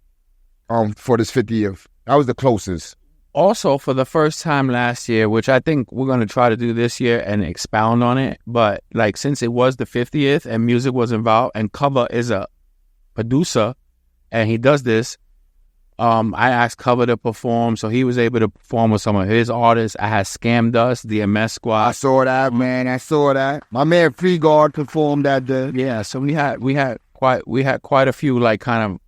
for this 50th. That was the closest. Also, for the first time last year, which I think we're going to try to do this year and expound on it, but like since it was the 50th and music was involved and Cover is a producer and he does this, I asked Cover to perform, so he was able to perform with some of his artists. I had Scam Dust, the MS Squad. I saw that, man. I saw that. My man Free Guard performed that day. Yeah, so we had quite a few like kind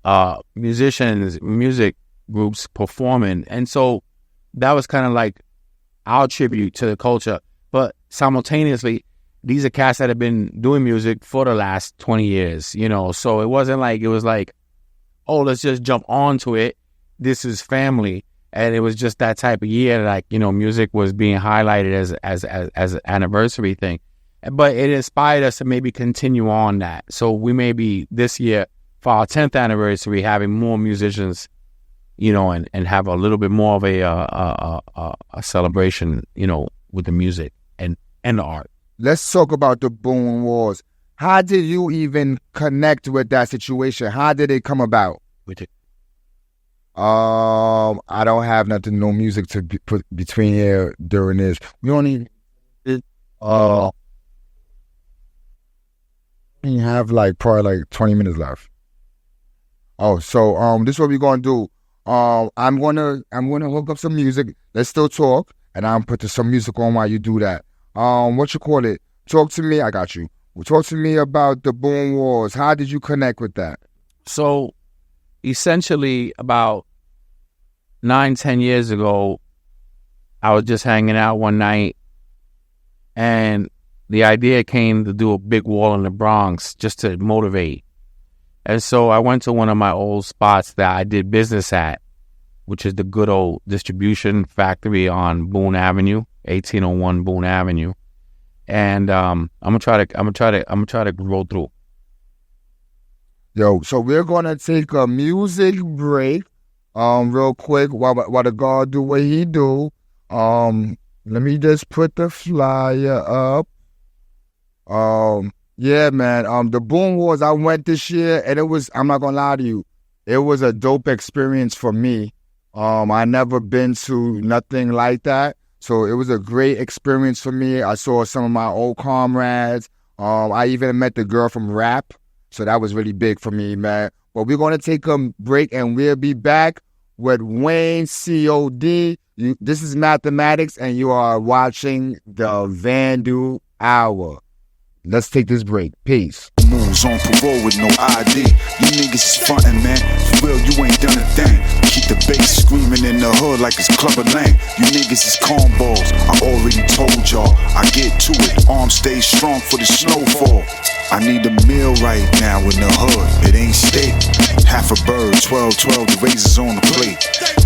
of musicians, music groups performing, and so that was kind of like our tribute to the culture. But simultaneously, these are cats that have been doing music for the last 20 years, you know. So it wasn't like it was like, oh, let's just jump onto it. This is family, and it was just that type of year. Like, you know, music was being highlighted as an anniversary thing, but it inspired us to maybe continue on that. So we may be this year for our 10th anniversary having more musicians, you know, and have a little bit more of a celebration, you know, with the music and the art. Let's talk about the Boom Wars. How did you even connect with that situation? How did it come about? I don't have nothing, no music to put between here during this. We only have probably 20 minutes left. Oh, so this is what we're gonna do. I'm gonna hook up some music. Let's still talk, and I'm put some music on while you do that. What you call it? Talk to me. I got you. Well, talk to me about the Boom Wars. How did you connect with that? So, essentially, about 9-10 years ago, I was just hanging out one night, and the idea came to do a big wall in the Bronx just to motivate. And so I went to one of my old spots that I did business at, which is the good old distribution factory on Boone Avenue, 1801 Boone Avenue. And I'm gonna try to roll through. Yo, so we're gonna take a music break, real quick while the guard do what he do. Let me just put the flyer up. Yeah, man. The Boom Wars, I went this year, and it was, I'm not gonna lie to you, it was a dope experience for me. I never been to nothing like that, so it was a great experience for me. I saw some of my old comrades. I even met the girl from Rap, so that was really big for me, man. But we're gonna take a break, and we'll be back with Wayne COD. This is Mathematics, and you are watching the Vandal Hour. Let's take this break. Peace. Moves on parole with no ID. You niggas is frontin', man. For real, you ain't done a thing. Keep the bass screaming in the hood like it's Clubber Lane. You niggas is cornballs. I already told y'all. I get to it. Arms stay strong for the snowfall. I need a meal right now in the hood. It ain't steak. Half a bird, 12, the razors on the plate.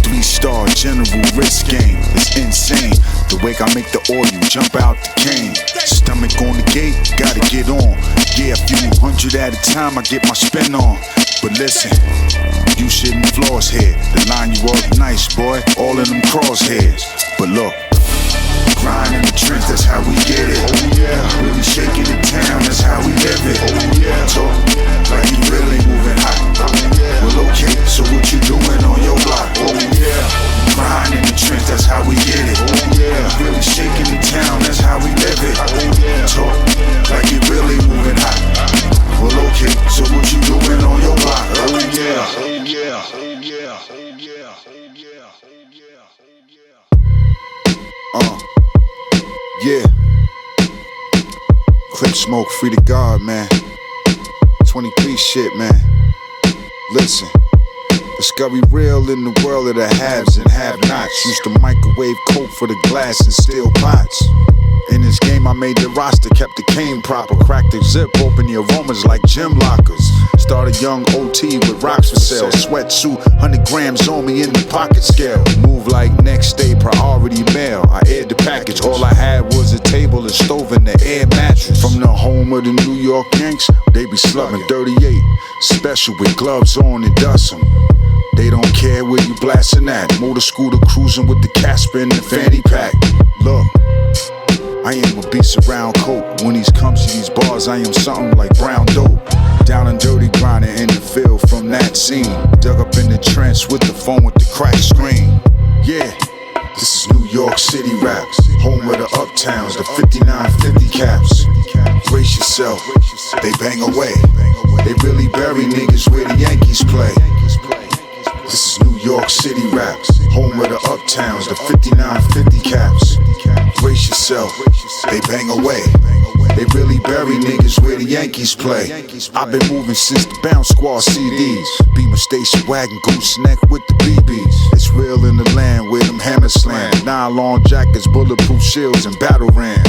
3-star general risk game. It's insane. The way I make the oil, jump out the cane. Stomach on the gate, gotta get on. Yeah, a few hundred at a time, I get my spin on. But listen, you shouldn't floss here. The line you up nice, boy, all in them crosshairs. But look, grind in the trench, that's how we get it. Oh yeah, really shaking the town, that's how we live it. Oh yeah, talk like you really moving hot. Oh yeah, well okay, so what you doing on your block? Oh yeah, grind in the trench, that's how we get it. Oh yeah, really shaking the town. Yeah. Clip smoke, free to God, man. 23 shit, man. Listen. Discovery real in the world of the haves and have-nots. Used to microwave coke for the glass and steel pots. In this game I made the roster, kept the cane proper. Cracked the zip, open the aromas like gym lockers. Started young OT with rocks for sale. Sweatsuit, 100 grams on me in the pocket scale. Move like next day, priority mail. I aired the package, all I had was a table, a stove, and the air mattress. From the home of the New York Yanks, they be slugging 38. Special with gloves on and dust 'em. They don't care where you blasting at. Motor scooter cruising with the Casper in the fanny pack. Look, I am a beast around coke. When these comes to these bars, I am something like brown dope. Down and dirty grinding in the field from that scene. Dug up in the trench with the phone with the cracked screen. Yeah, this is New York City rap. Home of the uptowns, the 5950 caps. Brace yourself, they bang away. They really bury niggas where the Yankees play. This is New York City rap. Home of the uptowns, the 5950 caps. Brace yourself, they bang away. They really bury niggas where the Yankees play. I've been moving since the Bounce Squad CDs. Beamer station wagon, gooseneck with the BBs. It's real in the land where them hammers slam. Nylon jackets, bulletproof shields, and battle rams.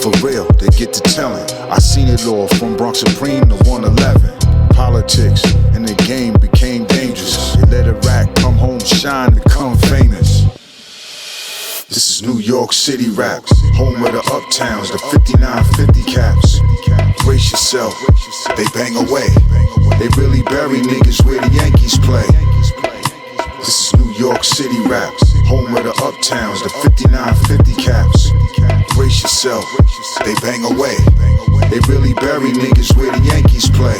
For real, they get to telling. I seen it all from Bronx Supreme to 111. Politics and the game became dangerous. They let a rat come home, shine, become famous. This is New York City rap. Home of the uptowns, the 5950 caps. Brace yourself, they bang away. They really bury niggas where the Yankees play. This is New York City rap. Home of the uptowns, the 5950 caps. Brace yourself, they bang away. They really bury niggas where the Yankees play.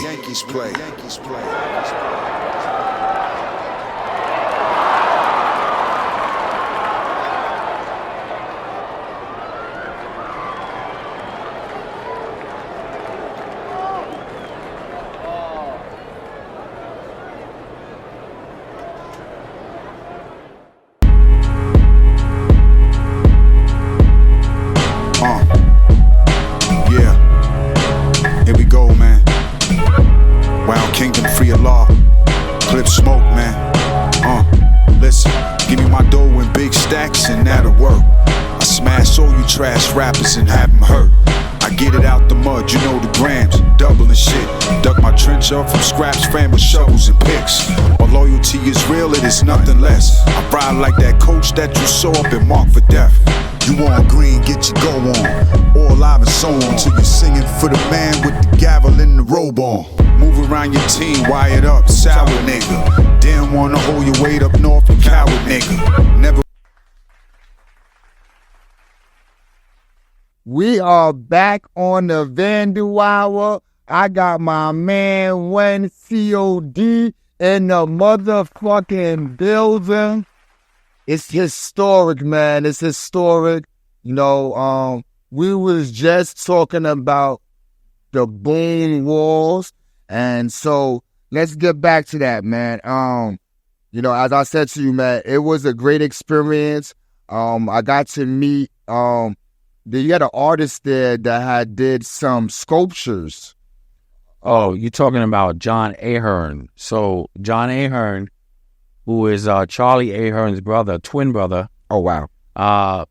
Here we go, man. Wild Kingdom, free of law. Clip smoke, man. Listen, give me my dough in big stacks and that'll work. I smash all you trash rappers and have them hurt. I get it out the mud, you know the grams, doubling shit. Dug my trench up from scraps, fam with shovels and picks. My loyalty is real, it is nothing less. I ride like that coach that you saw up and marked for death. You on green, get your go on. All live and so on, till you're singing for the man with the gavel and the robe on. Move around your team, wired up, sour nigga. Didn't wanna hold your weight up north, you coward nigga. Never. We are back on the Vandal Hour. I got my man Wen COD in the motherfucking building. It's historic, man. It's historic. You know, we was just talking about the boom walls. And so let's get back to that, man. You know, as I said to you, man, it was a great experience. I got to meet, you had an artist there that did some sculptures. Oh, you're talking about John Ahern. So John Ahern, who is Charlie Ahern's brother, twin brother. Oh, wow.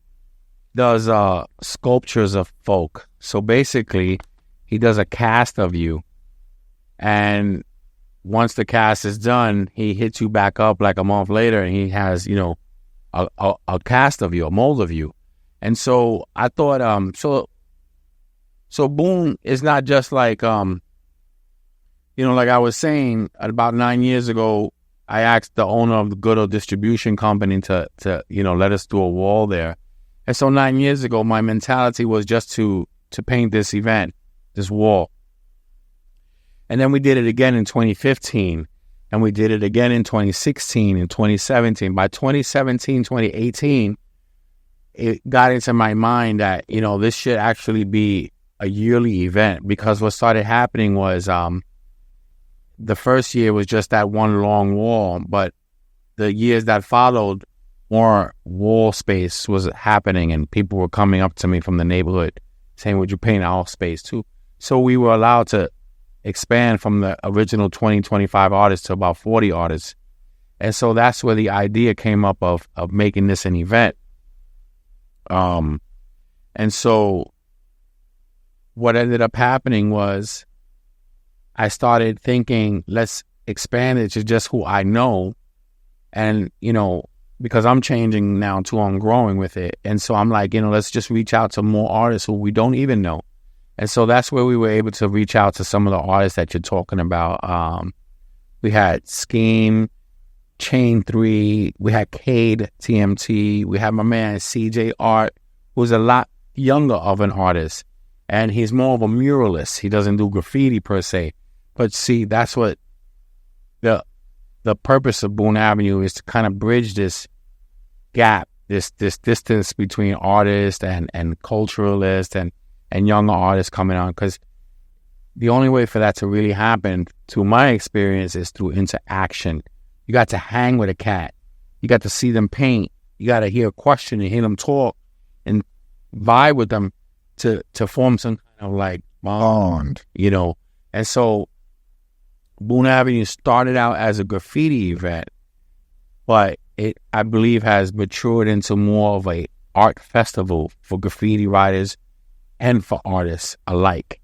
Does sculptures of folk. So basically, he does a cast of you. And once the cast is done, he hits you back up like a month later and he has, you know, a cast of you, a mold of you. And so I thought, so Boone is not just like, you know, like I was saying, about 9 years ago, I asked the owner of the Goodell Distribution Company to you know, let us do a wall there. And so 9 years ago, my mentality was just to paint this event, this wall. And then we did it again in 2015, and we did it again in 2016 and 2017. By 2017, 2018, it got into my mind that, you know, this should actually be a yearly event, because what started happening was the first year was just that one long wall, but the years that followed, more wall space was happening, and people were coming up to me from the neighborhood saying, would you paint our space too? So we were allowed to expand from the original 20, 25 artists to about 40 artists. And so that's where the idea came up of making this an event. And so what ended up happening was I started thinking, let's expand it to just who I know. And, you know, because I'm changing now too, I'm growing with it. And so I'm like, you know, let's just reach out to more artists who we don't even know. And so that's where we were able to reach out to some of the artists that you're talking about. We had Scheme, Chain 3, we had Cade, TMT, we had my man CJ Art, who's a lot younger of an artist. And he's more of a muralist. He doesn't do graffiti per se. But see, that's what the purpose of Boone Avenue is, to kind of bridge this gap, this distance between artists and culturalists and younger artists coming on. Because the only way for that to really happen, to my experience, is through interaction. You got to hang with a cat. You got to see them paint. You got to hear a question and hear them talk and vibe with them to form some kind of like bond, you know. And so Boone Avenue started out as a graffiti event, but it, I believe, has matured into more of a art festival for graffiti writers and for artists alike.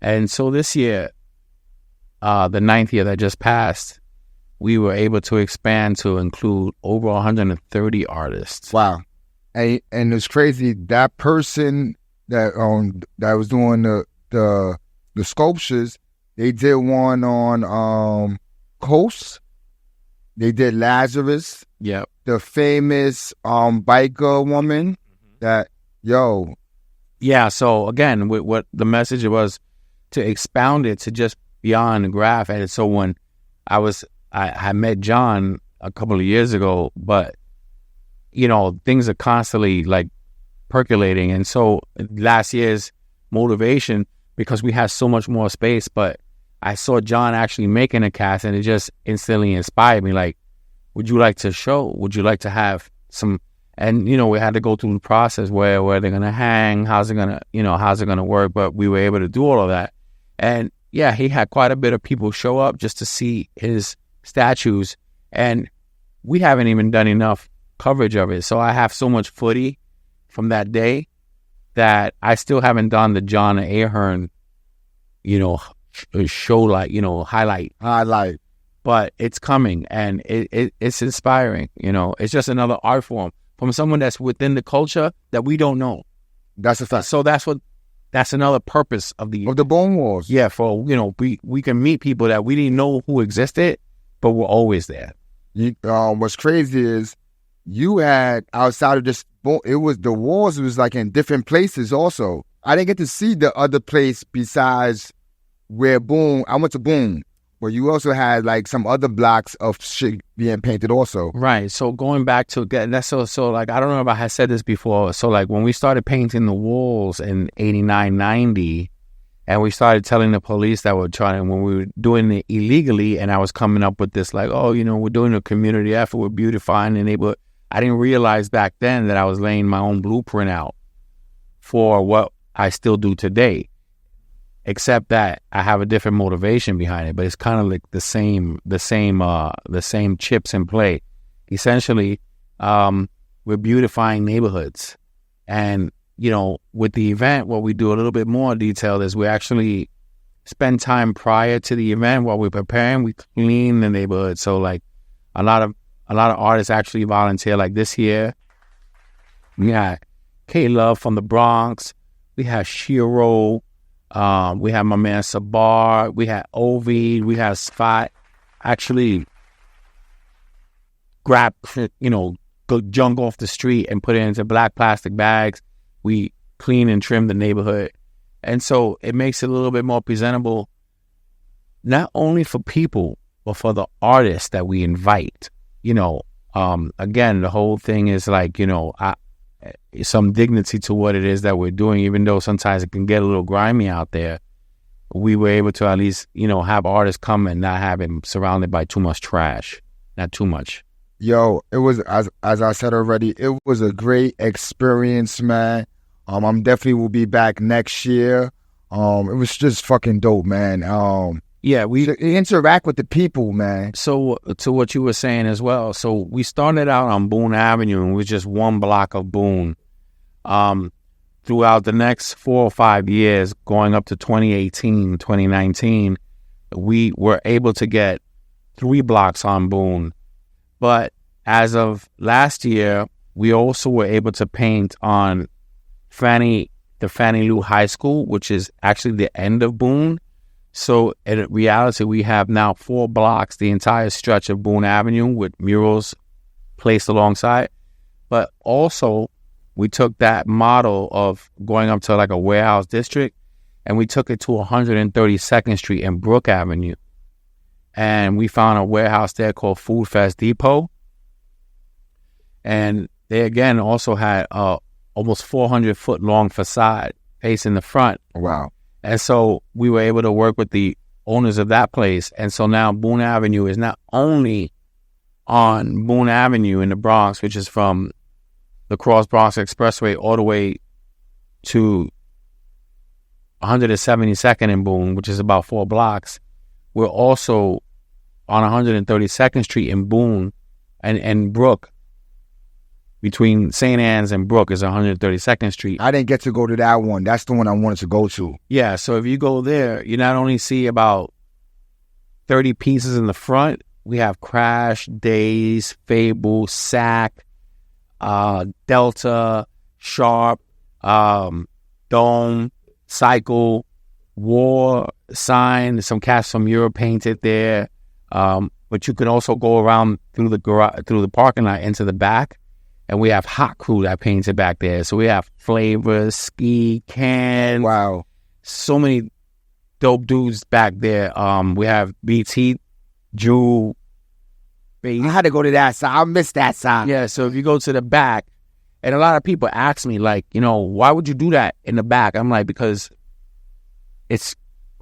And so this year, the 9th year that just passed, we were able to expand to include over 130 artists. Wow. And it's crazy, that person that was doing the sculptures, they did one on Coast. They did Lazarus. Yep. The famous biker woman that, yo. Yeah, so again, what the message was, to expound it to just beyond the graph. And so when I met John a couple of years ago, but, you know, things are constantly like percolating. And so last year's motivation, because we had so much more space, but I saw John actually making a cast, and it just instantly inspired me. Like, would you like to show? Would you like to have some? And, you know, we had to go through the process where they're going to hang, how's it going to work? But we were able to do all of that. And yeah, he had quite a bit of people show up just to see his statues. And we haven't even done enough coverage of it. So I have so much footy from that day that I still haven't done the John Ahern, you know, show, like, you know, highlight. But it's coming, and it's inspiring. You know, it's just another art form from someone that's within the culture that we don't know. That's a fact. So that's another purpose of the Bone Wars. Yeah, for, you know, we can meet people that we didn't know who existed, but were always there. What's crazy is you had, outside of this, it was the walls was like in different places also. I didn't get to see the other place besides where Boone, I went to Boone, but you also had like some other blocks of shit being painted also. Right. So going back to that's so like, I don't know if I had said this before. So like when we started painting the walls in 89, 90, and we started telling the police that when we were doing it illegally, and I was coming up with this like, oh, you know, we're doing a community effort, we're beautifying the neighborhood. I didn't realize back then that I was laying my own blueprint out for what I still do today, except that I have a different motivation behind it. But it's kind of like the same chips in play. Essentially, we're beautifying neighborhoods, and, you know, with the event, what we do a little bit more detailed is we actually spend time prior to the event while we're preparing. We clean the neighborhood. So like a lot of artists actually volunteer. Like this year, we had K-Love from the Bronx. We had Shiro. We had my man Sabar. We had Ovi. We had Spot. Actually grab, you know, junk off the street and put it into black plastic bags. We clean and trim the neighborhood. And so it makes it a little bit more presentable, not only for people, but for the artists that we invite. You know, again, the whole thing is like, you know, some dignity to what it is that we're doing, even though sometimes it can get a little grimy out there. We were able to at least, you know, have artists come and not have him surrounded by too much trash. Not too much. Yo, it was as I said already, it was a great experience, man. I'm definitely will be back next year. It was just fucking dope, man. Yeah, to interact with the people, man. So to what you were saying as well. So we started out on Boone Avenue, and it was just one block of Boone. Throughout the next 4 or 5 years, going up to 2018, 2019, we were able to get 3 blocks on Boone. But as of last year, we also were able to paint on the Fannie Lou High School, which is actually the end of Boone. So in reality, we have now 4 blocks, the entire stretch of Boone Avenue with murals placed alongside. But also, we took that model of going up to like a warehouse district, and we took it to 132nd Street and Brook Avenue. And we found a warehouse there called Food Fest Depot. And they, again, also had almost 400-foot long facade facing the front. Wow. And so we were able to work with the owners of that place. And so now Boone Avenue is not only on Boone Avenue in the Bronx, which is from the Cross Bronx Expressway all the way to 172nd in Boone, which is about 4 blocks. We're also on 132nd Street in Boone and Brook. Between St. Anne's and Brook is 132nd Street. I didn't get to go to that one. That's the one I wanted to go to. Yeah, so if you go there, you not only see about 30 pieces in the front, we have Crash, Days, Fable, Sack, Delta, Sharp, Dome, Cycle, War, Sign, some cats from Europe painted there. But you can also go around through the parking lot into the back. And we have Hot Crew that painted back there. So we have Flavors, Ski, Can. Wow. So many dope dudes back there. We have BT, Drew. I had to go to that side. I missed that side. Yeah, so if you go to the back, and a lot of people ask me, like, why would you do that in the back? I'm like, because it's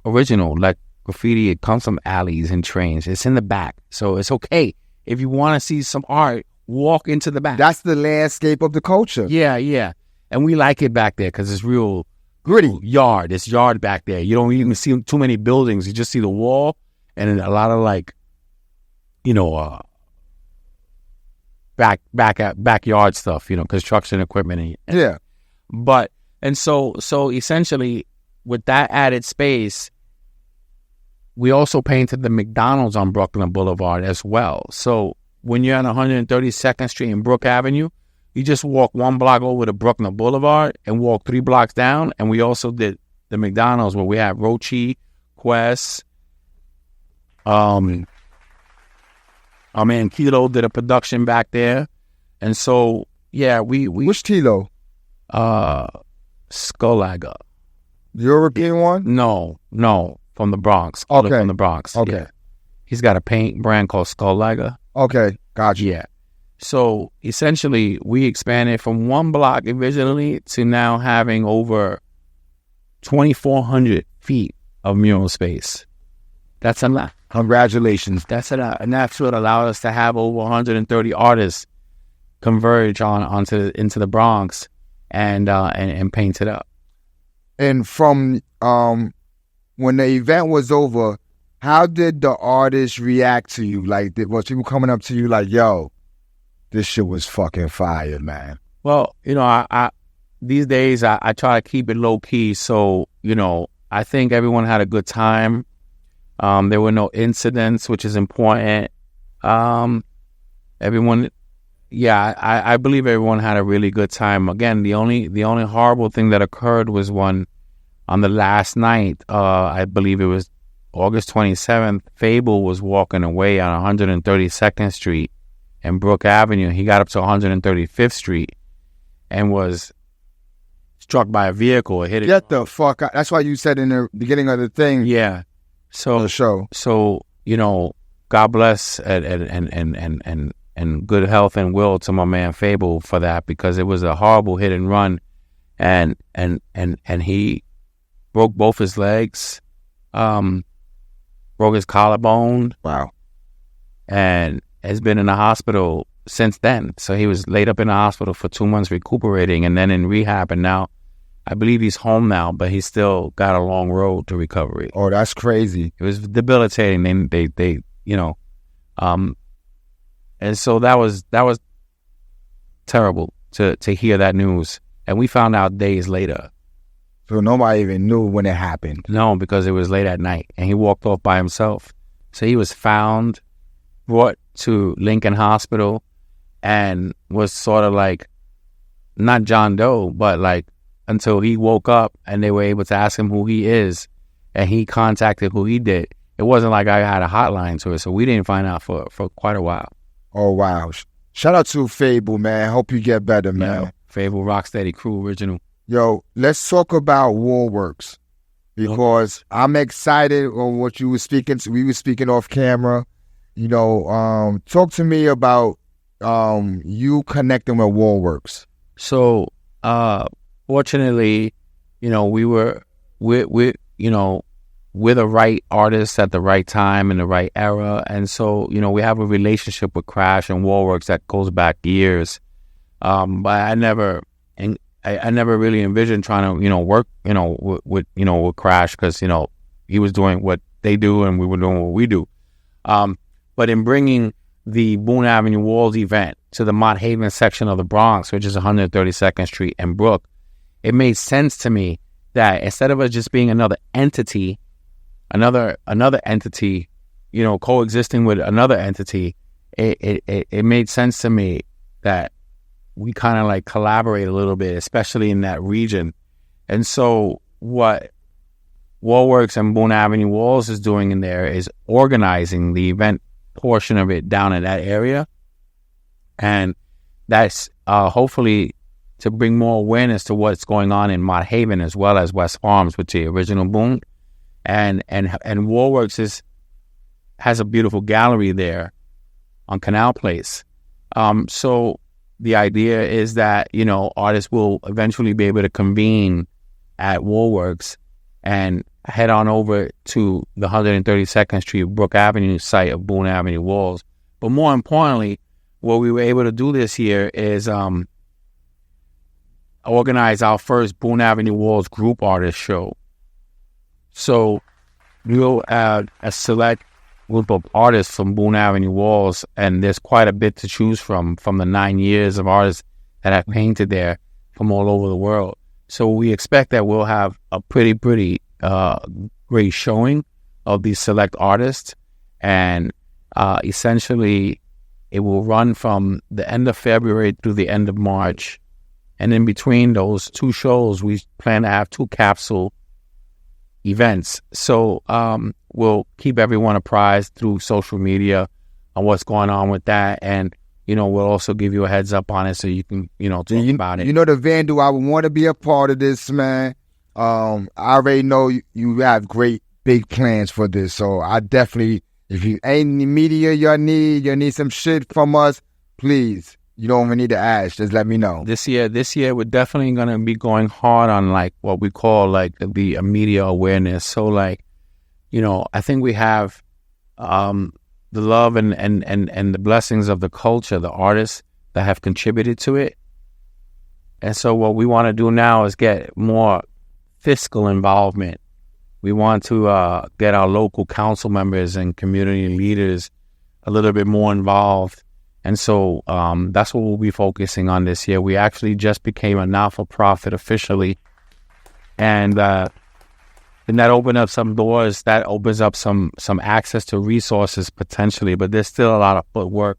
original. Like graffiti, it comes from alleys and trains. It's in the back. So it's okay. If you want to see some art, walk into the back. That's the landscape of the culture. Yeah. And we like it back there because it's real gritty. Yard. It's yard back there. You don't even see too many buildings. You just see the wall and a lot of backyard stuff, construction equipment. Yeah. But, so essentially with that added space, we also painted the McDonald's on Brooklyn Boulevard as well. So when you're on 132nd Street and Brook Avenue, you just walk 1 block over to Brooklyn Boulevard and walk 3 blocks down. And we also did the McDonald's where we have Rochi, Quest. Our man Kilo did a production back there. And so, yeah, we Which Kilo? Skullaga. European one? No, from the Bronx. Okay. From the Bronx. Okay. Yeah. He's got a paint brand called Skullaga. Okay, gotcha. Yeah. So essentially, we expanded from 1 block originally to now having over 2,400 feet of mural space. That's a lot. Congratulations. That's a lot. And that's what allowed us to have over 130 artists converge into the Bronx and paint it up. And from when the event was over, how did the artists react to you? Like, was people coming up to you like, yo, this shit was fucking fire, man? Well, I these days I try to keep it low key. So, I think everyone had a good time. There were no incidents, which is important. I believe everyone had a really good time. Again, the only horrible thing that occurred was when on the last night, I believe it was August 27th, Fable was walking away on 132nd Street and Brook Avenue. He got up to 135th Street and was struck by a vehicle. It hit it. Get the fuck out. That's why you said in the beginning of the thing. Yeah. So the show. So, God bless and good health and will to my man Fable for that, because it was a horrible hit and run, and he broke both his legs. Broke his collarbone. Wow. And has been in the hospital since then. So he was laid up in the hospital for 2 months recuperating, and then in rehab, and now I believe he's home now, but he's still got a long road to recovery. Oh, that's crazy. It was debilitating. They and so that was terrible to hear that news. And we found out days later. So nobody even knew when it happened. No, because it was late at night, and he walked off by himself. So he was found, brought to Lincoln Hospital, and was sort of like, not John Doe, but like, until he woke up and they were able to ask him who he is, and he contacted who he did. It wasn't like I had a hotline to it, so we didn't find out for quite a while. Oh, wow. Shout out to Fable, man. Hope you get better, man. Yeah, Fable, Rocksteady Crew, original. Yo, let's talk about Woolworks, because I'm excited on what you were speaking to. We were speaking off camera. You know, talk to me about you connecting with Woolworks. So, fortunately, you know, we're the right artists at the right time in the right era. And so, you know, we have a relationship with Crash and Woolworks that goes back years. But I never really envisioned trying to, you know, work, you know, with Crash, because, you know, he was doing what they do and we were doing what we do. But in bringing the Boone Avenue Walls event to the Mott Haven section of the Bronx, which is 132nd Street and Brook, it made sense to me that instead of it just being another entity, you know, coexisting with another entity, it made sense to me that we kind of like collaborate a little bit, especially in that region. And so what Woolworks and Boone Avenue Walls is doing in there is organizing the event portion of it down in that area. And that's hopefully to bring more awareness to what's going on in Mott Haven as well as West Farms, with the original Boone. And Woolworks has a beautiful gallery there on Canal Place. So the idea is that, you know, artists will eventually be able to convene at Woolworks and head on over to the 132nd Street Brook Avenue site of Boone Avenue Walls. But more importantly, what we were able to do this year is organize our first Boone Avenue Walls group artist show. So we'll add a select group of artists from Boone Avenue Walls, and there's quite a bit to choose from the 9 years of artists that have painted there from all over the world. So we expect that we'll have a pretty great showing of these select artists, and essentially it will run from the end of February through the end of March. And in between those two shows, we plan to have 2 capsule events. So we'll keep everyone apprised through social media on what's going on with that. And, you know, we'll also give you a heads up on it so you can, you know, talk about it. You know, the Vandal, I would want to be a part of this, man. I already know you have great, big plans for this. So I definitely, if you ain't any media you need some shit from us, please. You don't even need to ask. Just let me know. This year, we're definitely going to be going hard on like what we call like the media awareness. So like, you know, I think we have the love and the blessings of the culture, the artists that have contributed to it. And so what we want to do now is get more fiscal involvement. We want to get our local council members and community leaders a little bit more involved. And so that's what we'll be focusing on this year. We actually just became a not-for-profit officially. And that opened up some doors. That opens up some access to resources potentially. But there's still a lot of footwork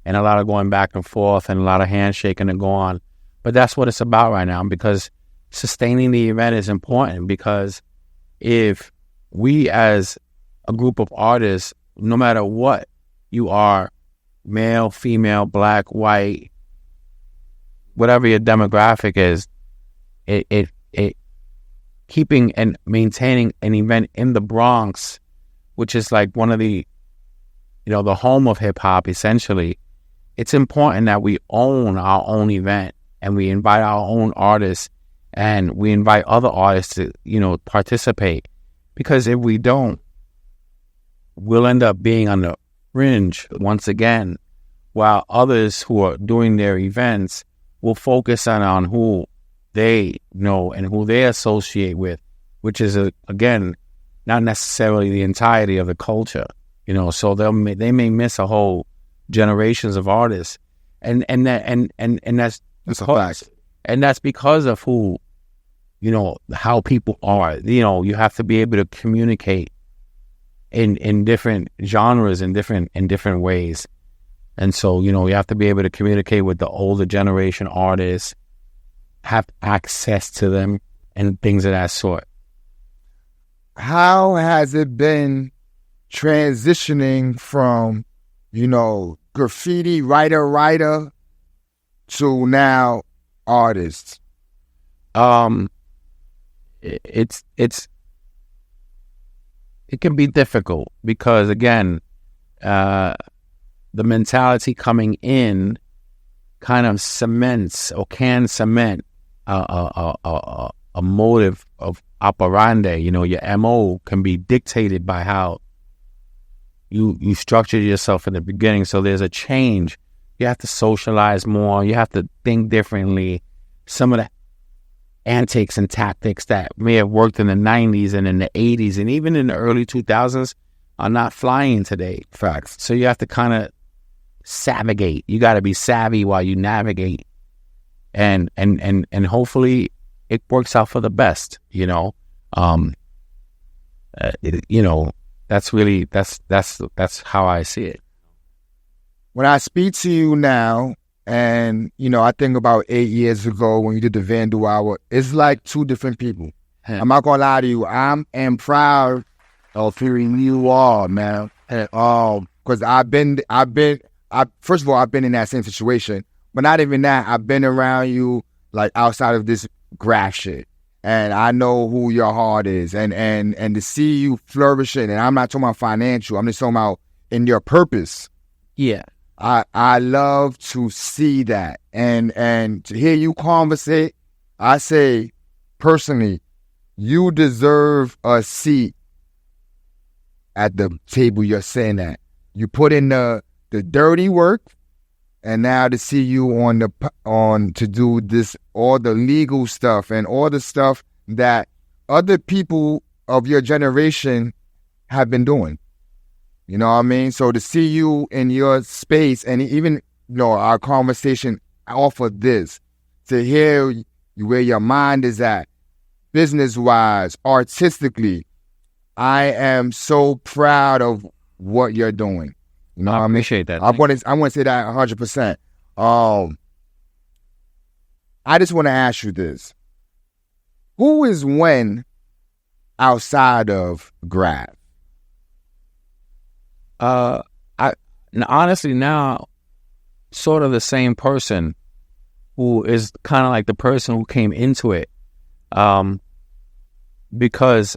and a lot of going back and forth and a lot of handshaking to go on. But that's what it's about right now, because sustaining the event is important. Because if we as a group of artists, no matter what you are, male, female, black, white, whatever your demographic is, it keeping and maintaining an event in the Bronx, which is like one of the, you know, the home of hip hop essentially. It's important that we own our own event and we invite our own artists and we invite other artists to, you know, participate. Because if we don't, we'll end up being on the fringe once again while others who are doing their events will focus on who they know and who they associate with, which is, again, not necessarily the entirety of the culture, so they may miss a whole generations of artists. And that's a fact. And that's because of who, how people are. You have to be able to communicate in different genres, in different ways. And so, you have to be able to communicate with the older generation artists, have access to them, and things of that sort. How has it been transitioning from, graffiti writer to now artists? It can be difficult because, again, the mentality coming in kind of cements or can cement a motive of operandi. Your MO can be dictated by how you structured yourself in the beginning. So there's a change. You have to socialize more. You have to think differently. Some of the antics and tactics that may have worked in the 90s and in the 80s and even in the early 2000s are not flying today. Facts. So you have to kind of savigate. You got to be savvy while you navigate. And hopefully it works out for the best, that's how I see it. When I speak to you now, and, I think about 8 years ago when you did the Vandal Hour, it's like two different people. I'm not going to lie to you. I am proud of hearing you all, man. Because first of all, I've been in that same situation, but not even that. I've been around you, like, outside of this graph shit. And I know who your heart is, and to see you flourishing, and I'm not talking about financial, I'm just talking about in your purpose. Yeah. I love to see that, and to hear you conversate. I say, personally, you deserve a seat at the table you're saying at. You put in the dirty work, and now to see you on to do this, all the legal stuff and all the stuff that other people of your generation have been doing. You know what I mean? So to see you in your space, and even, our conversation off of this, to hear where your mind is at, business-wise, artistically, I am so proud of what you're doing. You know what I mean? Appreciate that. I want to say that 100%. I just want to ask you this. Who is when outside of Grab? Honestly now, sort of the same person who is kind of like the person who came into it. Because,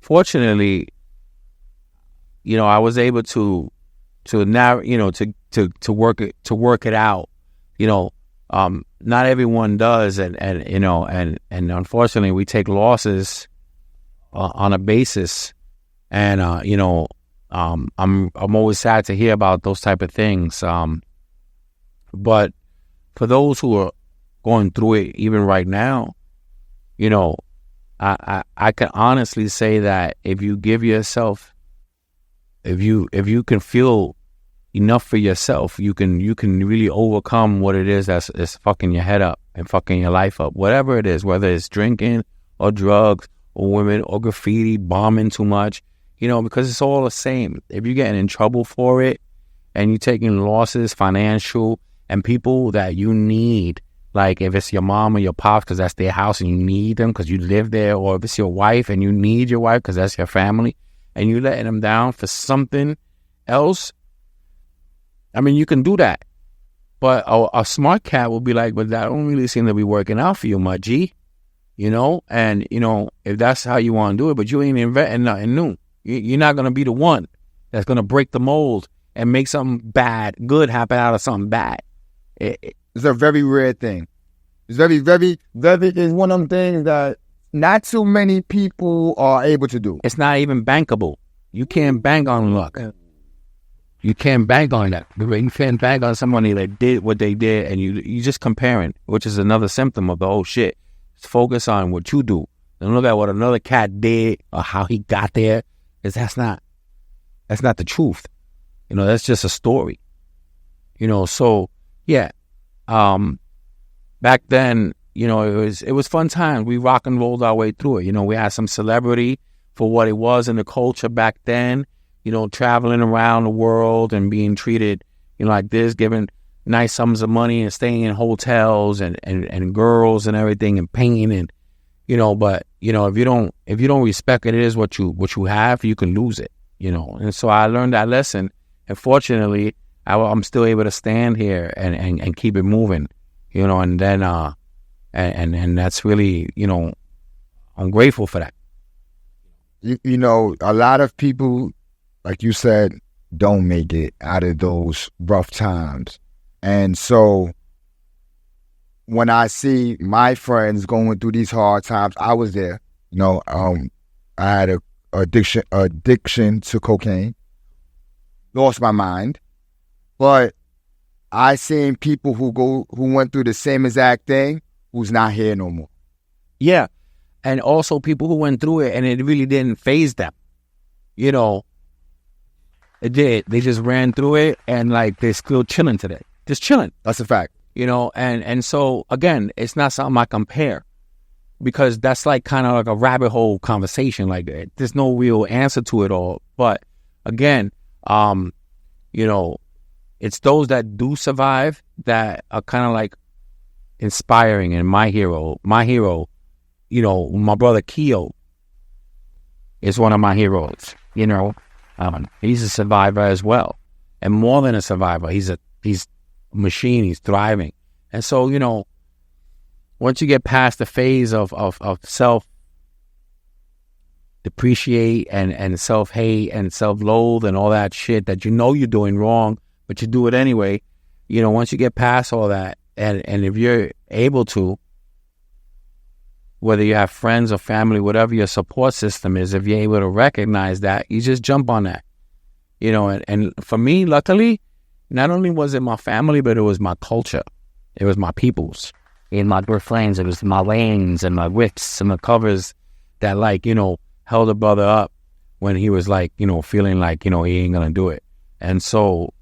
fortunately, I was able to work it out. Not everyone does, and unfortunately we take losses on a basis, and I'm always sad to hear about those type of things. But for those who are going through it even right now, I can honestly say that if you give yourself, if you can feel enough for yourself, you can really overcome what it is that's fucking your head up and fucking your life up. Whatever it is, whether it's drinking or drugs or women or graffiti, bombing too much, because it's all the same. If you're getting in trouble for it and you're taking losses, financial, and people that you need, like if it's your mom or your pops because that's their house and you need them because you live there, or if it's your wife and you need your wife because that's your family, and you're letting them down for something else, I mean, you can do that. But a smart cat will be like, but that don't really seem to be working out for you, my G. And, if that's how you want to do it, but you ain't inventing nothing new. You're not going to be the one that's going to break the mold and make something good happen out of something bad. It's a very rare thing. It's very, very, very, it's one of them things that not too many people are able to do. It's not even bankable. You can't bank on luck. You can't bank on that. You can't bank on somebody that did what they did, and you just comparing, which is another symptom of the whole shit. Focus on what you do. Don't look at what another cat did or how he got there, because that's not the truth. That's just a story. So yeah. Back then, it was fun times. We rock and rolled our way through it. We had some celebrity for what it was in the culture back then. Traveling around the world and being treated, like this, given nice sums of money and staying in hotels and girls and everything and pain and, but, if you don't respect it is what you have, you can lose it, And so I learned that lesson. And fortunately, I'm still able to stand here and keep it moving, and then, and that's really, I'm grateful for that. A lot of people, like you said, don't make it out of those rough times. And so when I see my friends going through these hard times, I was there. I had a addiction to cocaine, lost my mind. But I seen people who went through the same exact thing who's not here no more. Yeah. And also people who went through it and it really didn't faze them. It did. They just ran through it and like they're still chilling today. Just chilling. That's a fact. And so again, it's not something I compare because that's like kind of like a rabbit hole conversation. Like there's no real answer to it all. But again, it's those that do survive that are kind of like inspiring. And my hero, my brother Keo is one of my heroes, he's a survivor as well. And more than a survivor, he's a machine, he's thriving. And so, once you get past the phase of self-depreciate and self-hate and self-loathe and all that shit that you're doing wrong, but you do it anyway, once you get past all that, and if you're able to, whether you have friends or family, whatever your support system is, if you're able to recognize that, you just jump on that. And for me, luckily, not only was it my family, but it was my culture. It was my peoples. In my birth flames, it was my lanes and my whips and the covers that held a brother up when he was feeling like, he ain't gonna do it. And so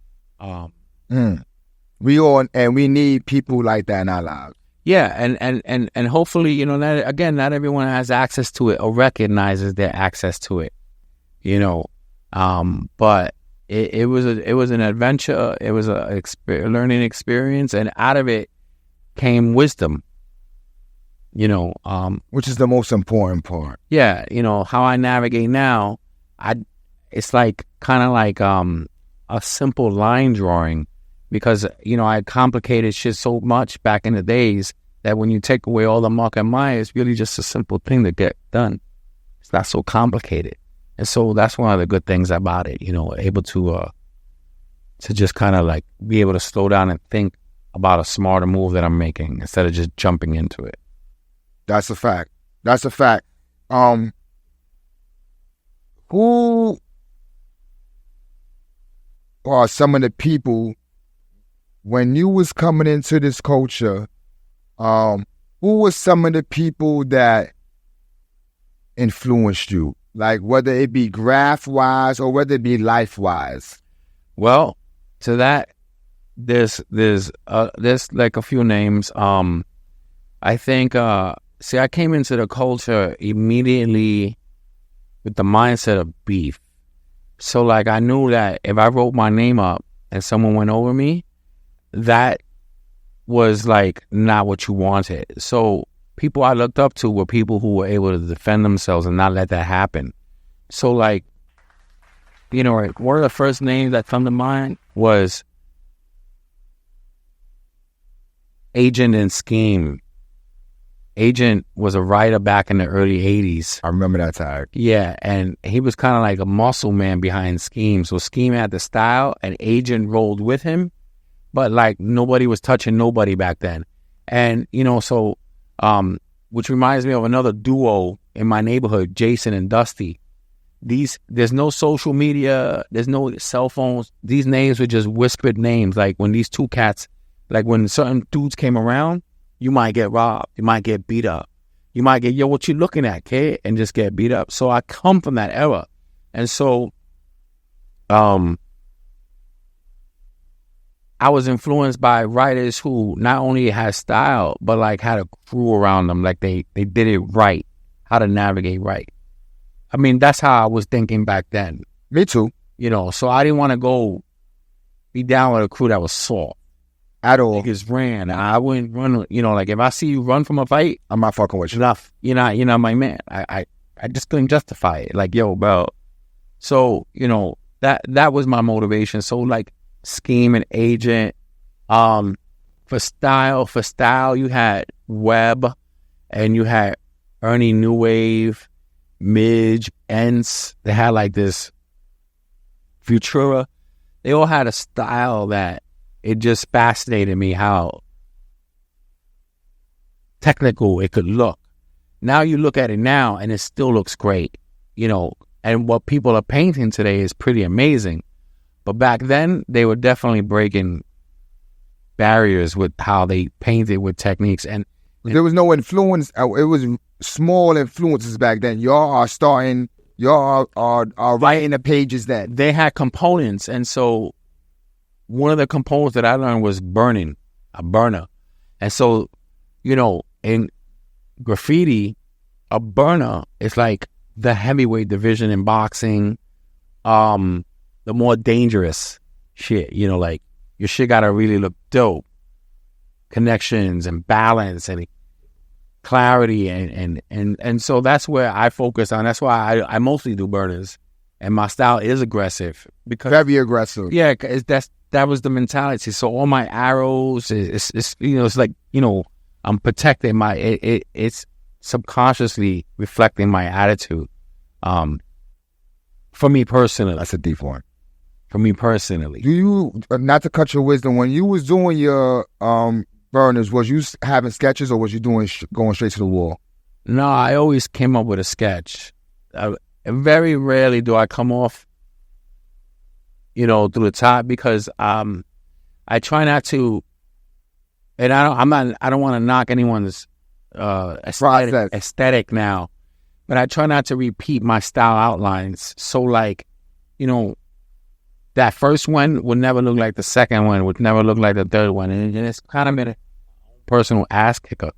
we need people like that in our lives. Yeah, and hopefully, not everyone has access to it or recognizes their access to it, but it was an adventure. It was a learning experience, and out of it came wisdom, which is the most important part. Yeah, how I navigate now, it's like kind of like a simple line drawing. Because, I complicated shit so much back in the days that when you take away all the muck and mire, it's really just a simple thing to get done. It's not so complicated. And so that's one of the good things about it, able to just kind of like be able to slow down and think about a smarter move that I'm making instead of just jumping into it. That's a fact. Who are some of the people, when you was coming into this culture, who was some of the people that influenced you? Like whether it be graph-wise or whether it be life-wise? Well, to that, there's like a few names. I think, I came into the culture immediately with the mindset of beef. So like I knew that if I wrote my name up and someone went over me, that was like not what you wanted. So people I looked up to were people who were able to defend themselves and not let that happen. So like, one of the first names that come to mind was Agent and Scheme. Agent was a writer back in the early 80s. I remember that time. Yeah, and he was kind of like a muscle man behind Scheme. So Scheme had the style and Agent rolled with him. But like nobody was touching nobody back then. And, which reminds me of another duo in my neighborhood, Jason and Dusty. there's no social media, there's no cell phones. These names were just whispered names. Like when these two cats, like when certain dudes came around, you might get robbed, you might get beat up, you might get, yo, what you looking at, kid, and just get beat up. So I come from that era, and so I was influenced by writers who not only had style, but like had a crew around them, like they did it right, how to navigate right. I mean, that's how I was thinking back then. Me too. You know, so I didn't want to go be down with a crew that was soft At all. niggas ran. I wouldn't run, you know, like if I see you run from a fight, I'm not fucking with you. enough. You're not my man. I just couldn't justify it. Like, yo, bro. So, you know, that was my motivation. So like Scheme and Agent. For style, you had Webb and you had Ernie New Wave, Midge, Ents. They had like this Futura. They all had a style that it just fascinated me how technical it could look. Now you look at it now and it still looks great, you know, and what people are painting today is pretty amazing. But back then, they were definitely breaking barriers with how they painted with techniques. And there was no influence. It was small influences back then. Y'all are starting, y'all are writing the pages then. they had components. And so one of the components that I learned was burning, a burner. And so, you know, in graffiti, a burner is like the heavyweight division in boxing, the more dangerous shit, you know, like your shit gotta really look dope. Connections and balance and clarity and so that's where I focus on. That's why I mostly do burners, and my style is aggressive because Very aggressive. yeah, that was the mentality. So all my arrows, it's you know, it's like, you know, I'm protecting it's subconsciously reflecting my attitude. For me personally, That's a deep one. for me personally, Do you, not to cut your wisdom, when you was doing your burners, was you having sketches or was you doing going straight to the wall? no, I always came up with a sketch. Very rarely do I come off, you know, through the top because I try not to, and I don't want to knock anyone's aesthetic now, but I try not to repeat my style outlines. So like, you know, that first one would never look like the second one, would never look like the third one, and it's kind of been a personal ass kicker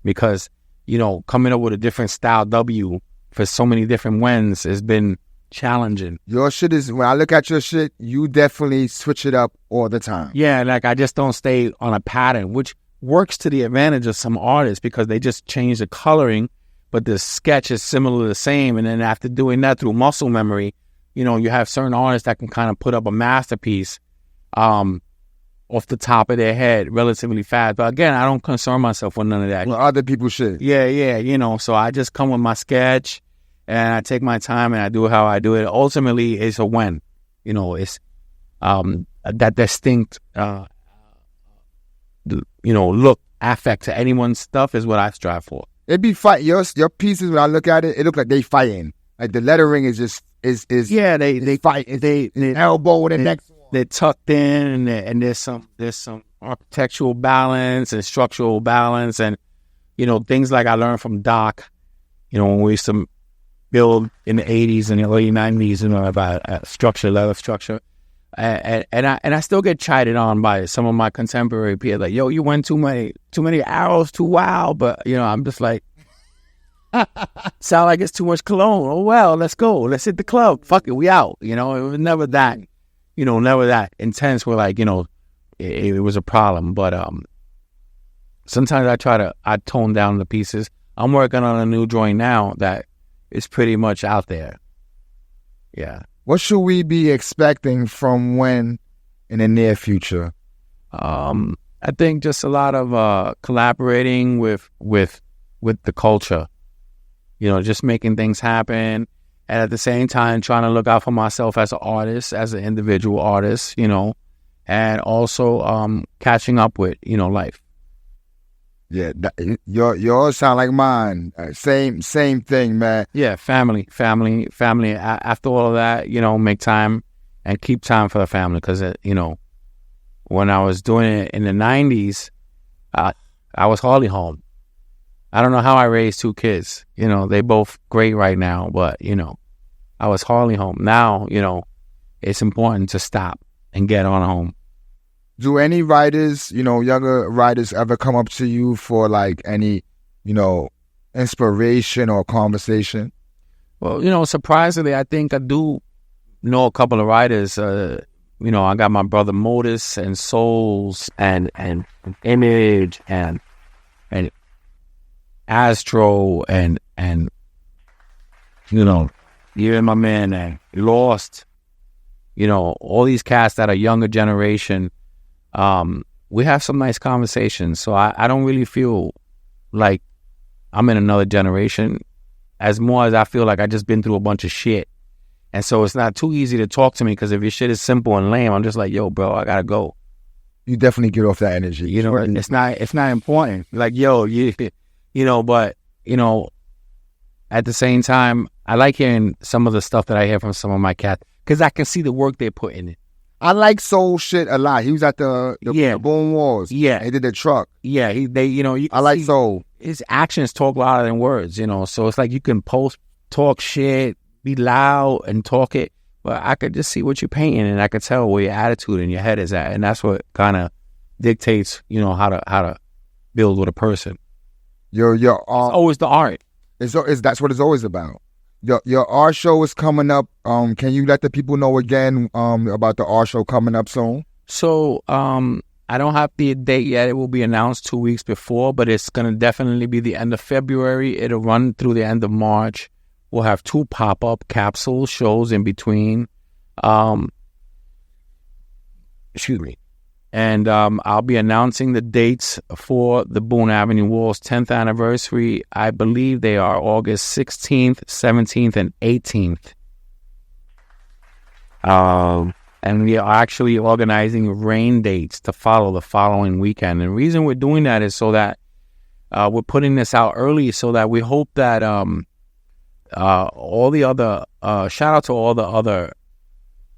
because, you know, coming up with a different style W for so many different wins has been challenging. Your shit is, when I look at your shit, you definitely switch it up all the time. Yeah, like I just don't stay on a pattern, which works to the advantage of some artists because they just change the coloring, but the sketch is similar, the same. And then after doing that through muscle memory, you know, you have certain artists that can kind of put up a masterpiece off the top of their head relatively fast. But again, I don't concern myself with none of that. Well, other people shit. Yeah, you know, so I just come with my sketch and I take my time and I do how I do it. Ultimately, it's a win. You know, it's that distinct, you know, look, affect to anyone's stuff is what I strive for. It be fight. Your pieces, when I look at it, it look like they fighting. Like the lettering is just, is Yeah, they fight. They elbow with the next one. They're tucked in and there's some architectural balance and structural balance and, you know, things like I learned from Doc, you know, when we used to build in the 80s and the early 90s, you know, about structure, letter structure. And I still get chided on by some of my contemporary peers, like, yo, you went too many arrows, too wild. But, you know, I'm just like, sound like it's too much cologne. Oh, well, let's go. Let's hit the club. Fuck it, we out. You know, it was never that, you know, never that intense where, like, you know, it was a problem. But sometimes I tone down the pieces. I'm working on a new drawing now that is pretty much out there. Yeah. What should we be expecting from when in the near future? I think just a lot of collaborating with the culture. You know, just making things happen, and at the same time trying to look out for myself as an artist, as an individual artist, you know, and also catching up with, you know, life. Yeah, yours sound like mine. Same thing, man. Yeah, family. After all of that, make time and keep time for the family. Because, when I was doing it in the 90s, I was hardly home. I don't know how I raised 2 kids. They both great right now, but, I was hardly home. Now, it's important to stop and get on home. Do any writers, younger writers ever come up to you for like any, inspiration or conversation? Well, surprisingly, I think I do know a couple of writers. I got my brother Modus and Souls and Image and Astro and even my man Lost. All these cats that are younger generation. We have some nice conversations. So I don't really feel like I'm in another generation as more as I feel like I just been through a bunch of shit. And so it's not too easy to talk to me because if your shit is simple and lame, I'm just like, yo, bro, I gotta go. You definitely get off that energy. It's not important. Like, yo, but at the same time, I like hearing some of the stuff that I hear from some of my cats because I can see the work they're putting in. I like Soul shit a lot. He was at the Boom Wars. Yeah. He did the truck. Yeah, I like Soul. His actions talk louder than words, so it's like you can talk shit, be loud and talk it, but I could just see what you're painting and I could tell where your attitude and your head is at, and that's what kind of dictates, how to build with a person. It's always the art. That's what it's always about. Your art show is coming up. Can you let the people know again about the art show coming up soon? So I don't have the date yet. It will be announced 2 weeks before, but it's going to definitely be the end of February. It'll run through the end of March. We'll have 2 pop-up capsule shows in between. Excuse me. And I'll be announcing the dates for the Boone Avenue Walls 10th anniversary. I believe they are August 16th, 17th, and 18th. And we are actually organizing rain dates to follow the following weekend. And the reason we're doing that is so that we're putting this out early so that we hope that all the other, shout out to all the other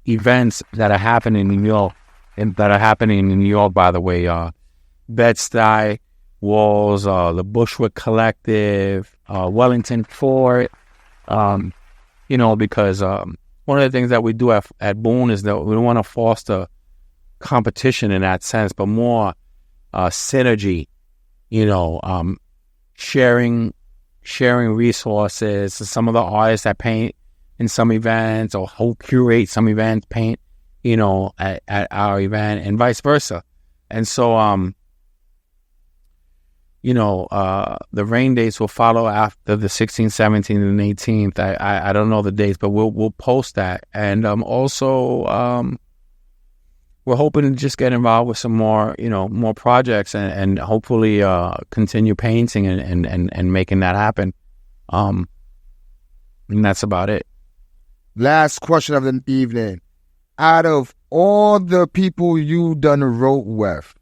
events that are happening in New York. By the way, Bed-Stuy Walls, the Bushwick Collective, Wellington Fort, because one of the things that we do at Boone is that we don't want to foster competition in that sense, but more synergy, sharing resources. Some of the artists that paint in some events or who curate some events paint, at our event and vice versa. And so, the rain dates will follow after the 16th, 17th, and 18th. I don't know the dates, but we'll post that. And also, we're hoping to just get involved with some more, more projects and hopefully continue painting and making that happen. And that's about it. Last question of the evening. Out of all the people you done wrote with,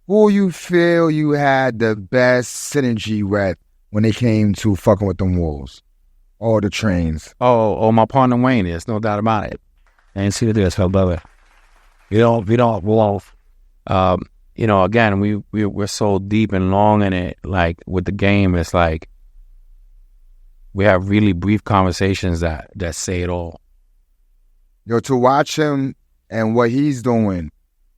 who you feel you had the best synergy with when it came to fucking with them walls or the trains? Oh, my partner Wayne is, no doubt about it. And see this, her brother. Again, we're so deep and long in it, like with the game, it's like we have really brief conversations that say it all. To watch him and what he's doing,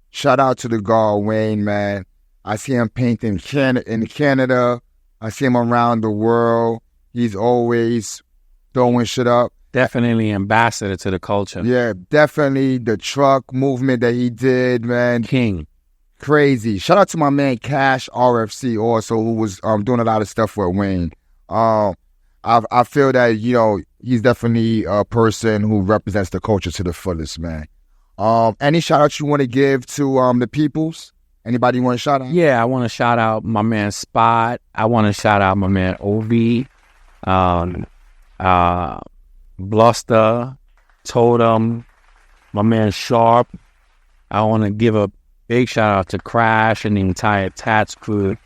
shout out to the guard, Wayne, man. I see him painting in Canada. I see him around the world. He's always throwing shit up. Definitely ambassador to the culture. Yeah, definitely the truck movement that he did, man. King. Crazy. Shout out to my man Cash RFC also, who was doing a lot of stuff with Wayne. I feel that, he's definitely a person who represents the culture to the fullest, man. Any shout outs you want to give to the peoples? Anybody you want to shout out? Yeah, I want to shout out my man Spot. I want to shout out my man Ovi, Bluster, Totem, my man Sharp. I want to give a big shout out to Crash and the entire Tats crew.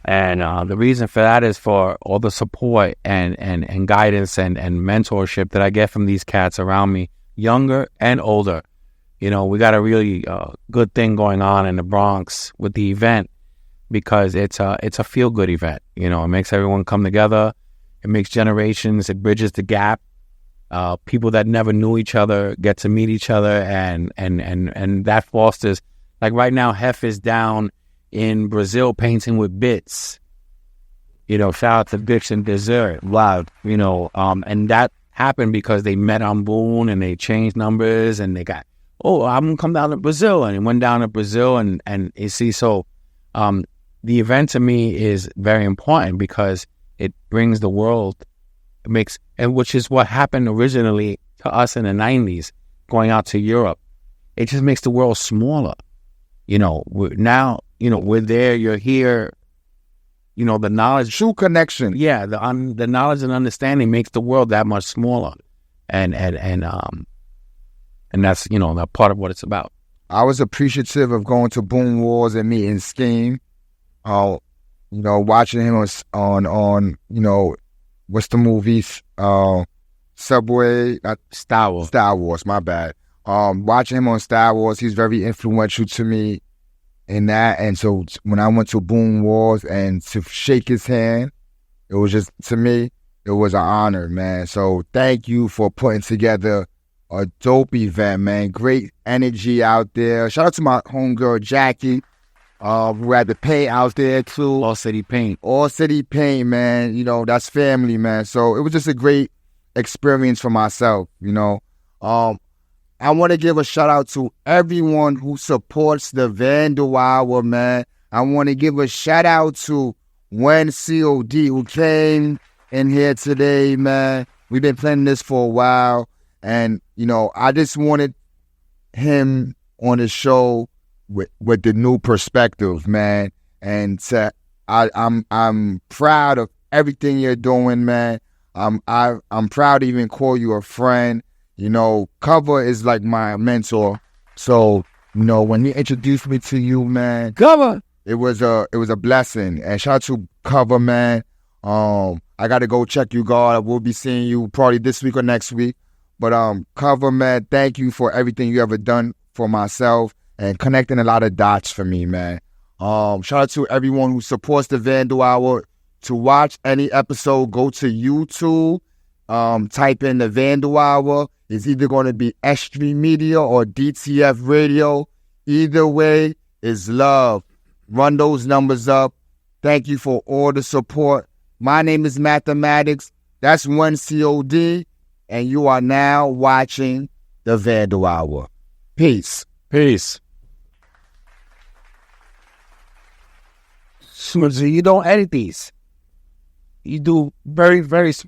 And the reason for that is for all the support and guidance and mentorship that I get from these cats around me, younger and older. You know, we got a really good thing going on in the Bronx with the event, because it's a feel-good event. You know, it makes everyone come together. It makes generations. It bridges the gap. People that never knew each other get to meet each other, and that fosters. Like right now, Hef is down in Brazil painting with bits. You know, shout out to Bits and Dessert. Wow. You know, and that happened because they met on Boone and they changed numbers and they got, oh, I'm gonna come down to Brazil, and he went down to Brazil and you see, so the event to me is very important because it brings the world, it makes, and which is what happened originally to us in the 90s, going out to Europe. It just makes the world smaller. You know, now, you know, we're there, you're here, you know, the knowledge. True connection. Yeah, the knowledge and understanding makes the world that much smaller. And that's, you know, that part of what it's about. I was appreciative of going to Boom Wars and meeting Scheme. You know, watching him on you know, what's the movies? Subway, Star Wars. Star Wars, my bad. Watching him on Star Wars, he's very influential to me in that. And so when I went to Boom Wars and to shake his hand, it was just, to me, it was an honor, man. So thank you for putting together a dope event, man. Great energy out there. Shout out to my homegirl, Jackie, who had the paint out there, too. All City Paint. All City Paint, man. You know, that's family, man. So it was just a great experience for myself, you know. I want to give a shout out to everyone who supports the Vandal Hour, man. I want to give a shout out to Wen COD, who came in here today, man. We've been planning this for a while, and you know, I just wanted him on the show with the new perspective, man. And I'm proud of everything you're doing, man. I'm proud to even call you a friend. You know, Cover is like my mentor. So, you know, when he introduced me to you, man, Cover, it was a blessing. And shout out to Cover, man. I gotta go check you, God. We'll be seeing you probably this week or next week. But Cover, man, thank you for everything you ever done for myself and connecting a lot of dots for me, man. Shout out to everyone who supports the Vandal Hour. To watch any episode, go to YouTube. Type in the Vandal Hour. It's either going to be S.STREET Media or DTF Radio. Either way is love. Run those numbers up. Thank you for all the support. My name is Mathematics. That's Wen COD. And you are now watching the Vandal Hour. Peace. Peace. So you don't edit these. You do very, very